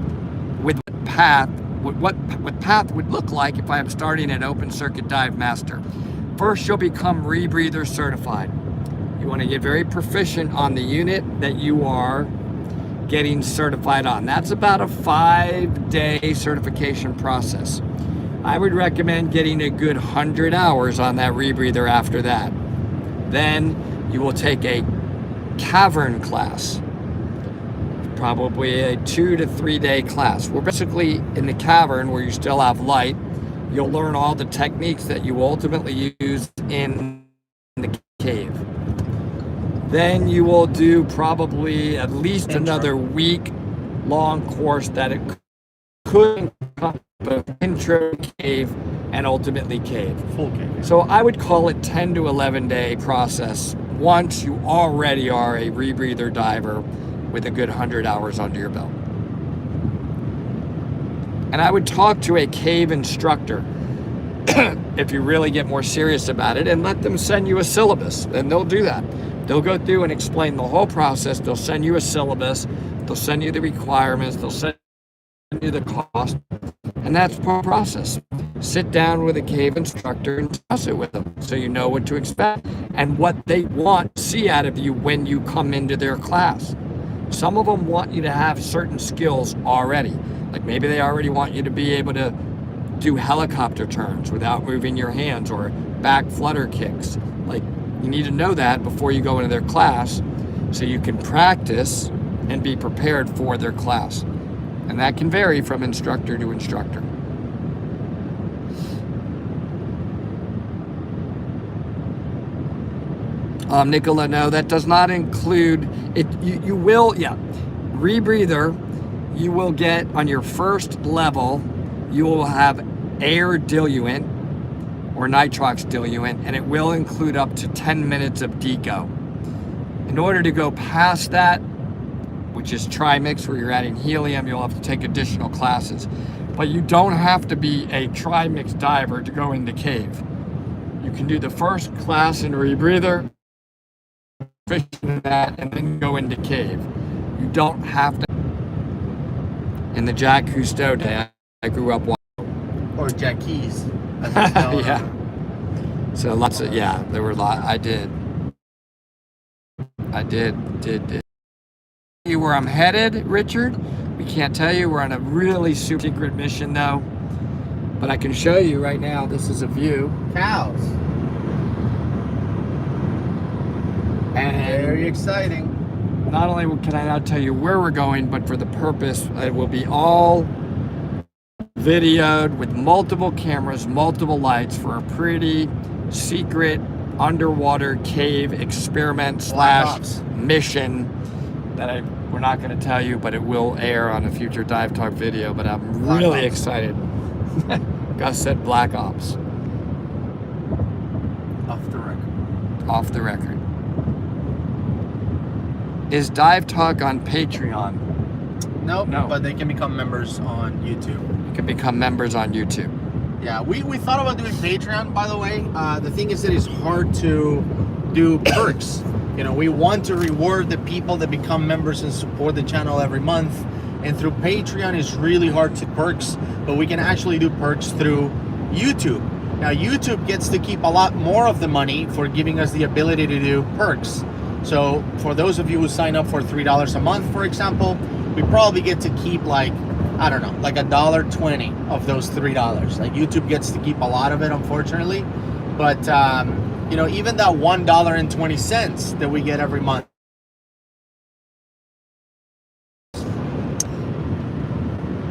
path would look like if I am starting at Open Circuit Dive Master. First, you'll become rebreather certified. You want to get very proficient on the unit that you are getting certified on. That's about a 5-day certification process. I would recommend getting a good 100 hours on that rebreather after that. Then you will take a cavern class, probably a 2 to 3 day class. We're basically in the cavern where you still have light. You'll learn all the techniques that you ultimately use in the cave. Then you will do probably at least another week-long course that it could both intro cave and ultimately cave. Full cave. So I would call it 10 to 11 day process once you already are a rebreather diver with a good 100 hours under your belt. And I would talk to a cave instructor if you really get more serious about it, and let them send you a syllabus, and they'll do that. They'll go through and explain the whole process. They'll send you a syllabus. They'll send you the requirements. They'll send you the cost. And that's the process. Sit down with a cave instructor and discuss it with them so you know what to expect and what they want to see out of you when you come into their class. Some of them want you to have certain skills already. Like maybe they already want you to be able to do helicopter turns without moving your hands or back flutter kicks. Like you need to know that before you go into their class so you can practice and be prepared for their class. And that can vary from instructor to instructor. Nicola, no, that does not include it. You will, yeah. Rebreather, you will get on your first level, you will have air diluent or nitrox diluent, and it will include up to 10 minutes of deco. In order to go past that, which is trimix, where you're adding helium, you'll have to take additional classes. But you don't have to be a trimix diver to go into cave. You can do the first class in rebreather, that, and then go into cave. You don't have to. In the Jacques Cousteau day, I grew up watching. Or Jacques. Yeah. So lots of, yeah, there were a lot. I did. You where I'm headed, Richard? We can't tell you. We're on a really super secret mission though. But I can show you right now. This is a view. Cows. And very exciting. Not only can I now tell you where we're going, but for the purpose, it will be all videoed with multiple cameras, multiple lights for a pretty secret underwater cave experiment / mission that we're not going to tell you, but it will air on a future Dive Talk video. But I'm really excited. Gus said Black Ops. Off the record. Off the record. Is Dive Talk on Patreon? Nope, No. But they can become members on YouTube. You can become members on YouTube. Yeah, we thought about doing Patreon, by the way. The thing is that it's hard to do perks. You know, we want to reward the people that become members and support the channel every month. And through Patreon, it's really hard to perks, but we can actually do perks through YouTube. Now, YouTube gets to keep a lot more of the money for giving us the ability to do perks. So for those of you who sign up for $3 a month, for example, we probably get to keep like, I don't know, like $1.20 of those $3. Like YouTube gets to keep a lot of it, unfortunately. But, you know, even that $1.20 that we get every month.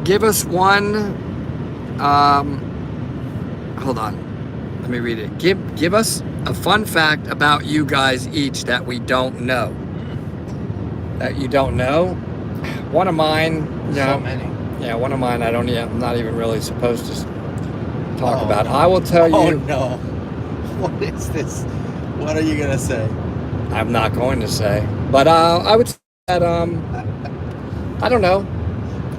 Give us one, hold on. Let me read it. Give us a fun fact about you guys each that we don't know. That you don't know. One of mine, So many. Yeah, one of mine I'm not even really supposed to talk about. No. I will tell you. Oh no. What is this? What are you gonna say? I'm not going to say. But I would say that I don't know.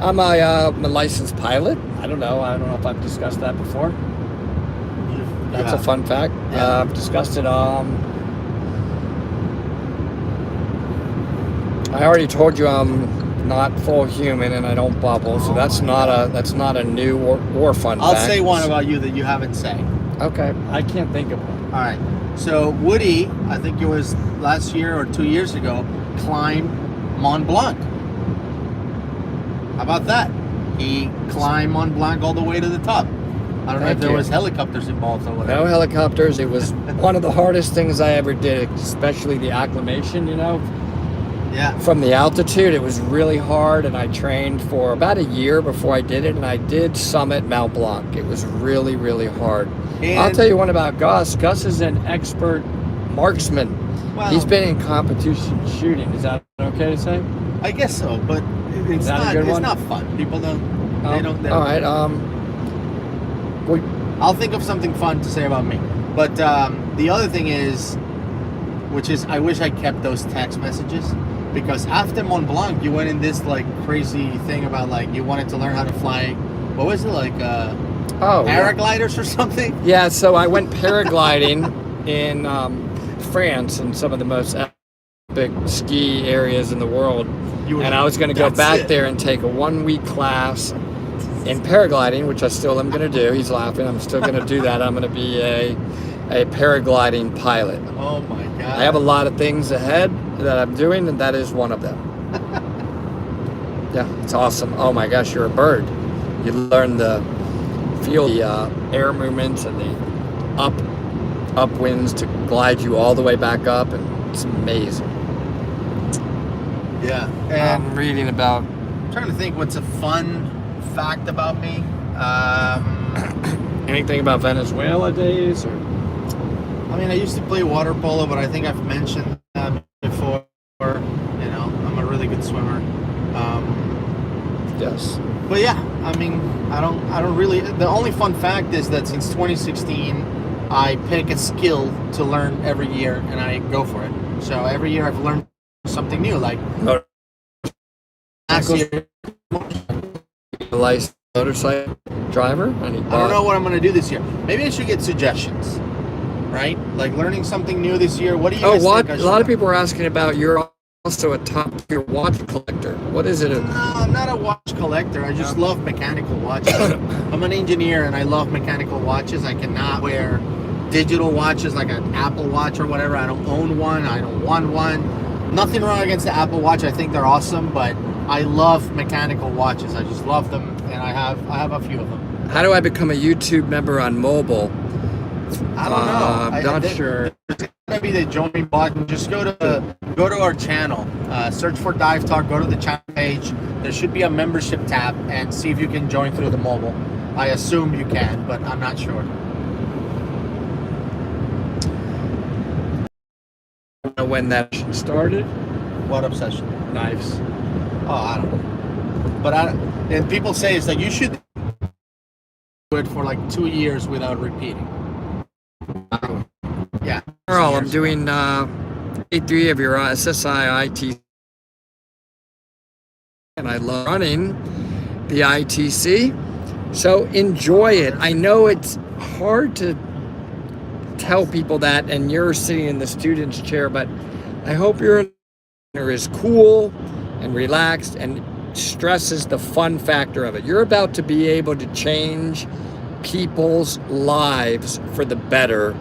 I'm a licensed pilot. I don't know if I've discussed that before. That's a fun fact. Yeah. I've discussed it. I already told you I'm not full human and I don't bubble, so that's not a new or fun fact. I'll say one about you that you haven't said. Okay, I can't think of one. All right. So Woody, I think it was last year or 2 years ago, climbed Mont Blanc. How about that? He climbed Mont Blanc all the way to the top. I don't know if there was helicopters involved or whatever. No helicopters. It was one of the hardest things I ever did, especially the acclimation, you know. Yeah. From the altitude, it was really hard, and I trained for about a year before I did it, and I did summit Mount Blanc. It was really, really hard. And I'll tell you one about Gus. Gus is an expert marksman. Wow. He's been in competition shooting. Is that okay to say? I guess so, but it's not fun. People don't. They don't. All right. I'll think of something fun to say about me. But the other thing is, which is, I wish I kept those text messages, because after Mont Blanc, you went in this like crazy thing about like you wanted to learn how to fly. What was it, like paragliders or something? Yeah, so I went paragliding in France, in some of the most epic ski areas in the world. And I was going to go back there and take a 1-week class in paragliding, which I still am going to do. He's laughing. I'm still going to do that. I'm going to be a paragliding pilot. Oh my God. I have a lot of things ahead that I'm doing, and that is one of them. Yeah, it's awesome. Oh my gosh, you're a bird. You learn feel the air movements and the upwinds to glide you all the way back up, and it's amazing. Yeah. And I'm reading about... I'm trying to think what's a fun fact about me. Anything about Venezuela days? Or? I mean, I used to play water polo, but I think I've mentioned that before. You know, I'm a really good swimmer. Yes. But yeah, I mean, I don't really. The only fun fact is that since 2016, I pick a skill to learn every year, and I go for it. So every year I've learned something new. Like last year, licensed motorcycle driver. I don't know what I'm going to do this year. Maybe I should get suggestions. Right? Like learning something new this year. What do you guys think I should a lot of learn? people are asking about. You're also a top-tier watch collector. What is it? No, I'm not a watch collector. I just love mechanical watches. I'm an engineer and I love mechanical watches. I cannot wear digital watches like an Apple Watch or whatever. I don't own one. I don't want one. Nothing wrong against the Apple Watch. I think they're awesome, but I love mechanical watches. I just love them, and I have a few of them. How do I become a YouTube member on mobile? I don't know. I'm not sure. There's gonna be the join button. Just go to our channel. Search for Dive Talk. Go to the channel page. There should be a membership tab, and see if you can join through the mobile. I assume you can, but I'm not sure. When that started? What obsession? Knives. Oh, I don't know. But and people say it's like you should do it for like 2 years without repeating. Yeah. Earl, I'm doing A3 of your SSI IT, and I love running the ITC. So enjoy it. I know it's hard to tell people that, and you're sitting in the student's chair, but I hope your instructor is cool and relaxed and stresses the fun factor of it. You're about to be able to change people's lives for the better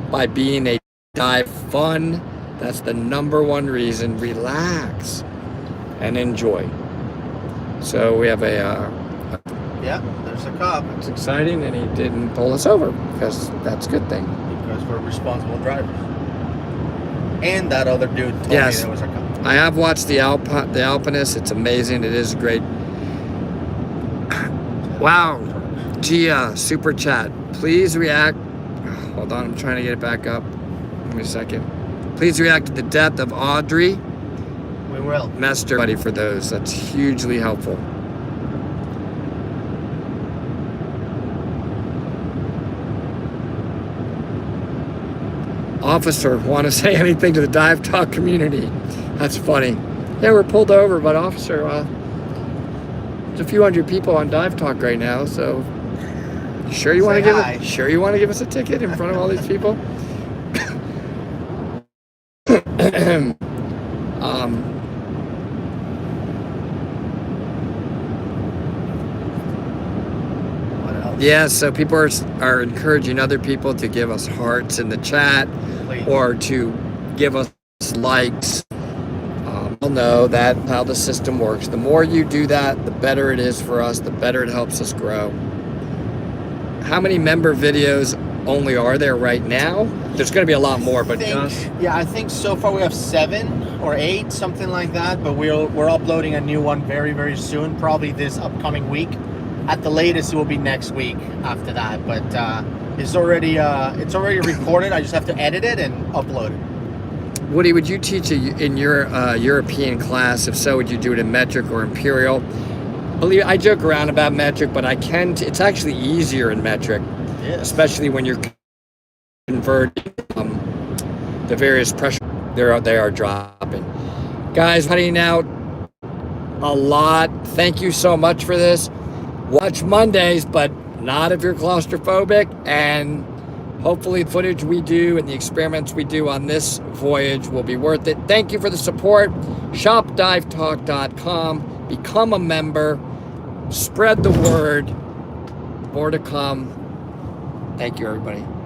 by being a dive fun. That's the number one reason. Relax and enjoy. So we have Yeah, there's a cop. it's exciting, and he didn't pull us over because that's a good thing. Because we're responsible drivers. And that other dude told Yes. me there was a cop. I have watched the Alpinist. It's amazing. It is great. Wow. Gia, super chat. Please react. Hold on, I'm trying to get it back up. Give me a second. Please react to the death of Audrey We will. Mester. Buddy, for those. That's hugely helpful. Officer, want to say anything to the Dive Talk community? That's funny. Yeah, we're pulled over, but officer, there's a few hundred people on Dive Talk right now, so sure you want to give us a ticket in front of all these people? What else? Yeah, so people are encouraging other people to give us hearts in the chat, Please. or to give us likes. We'll know that's how the system works. The more you do that, the better it is for us, the better it helps us grow. How many member videos only are there right now? There's going to be a lot more, but I think so far we have 7 or 8, something like that. But we're uploading a new one very, very soon, probably this upcoming week. At the latest, it will be next week after that. But it's already recorded. I just have to edit it and upload it. Woody, would you teach in your European class? If so, would you do it in metric or imperial? I joke around about metric, but it's actually easier in metric. Yes. especially when you're converting the various pressure. They are dropping. Guys, heading out a lot. Thank you so much for this. Watch Mondays, but not if you're claustrophobic, and hopefully the footage we do and the experiments we do on this voyage will be worth it. Thank you for the support. ShopDiveTalk.com. Become a member. Spread the word. More to come. Thank you, everybody.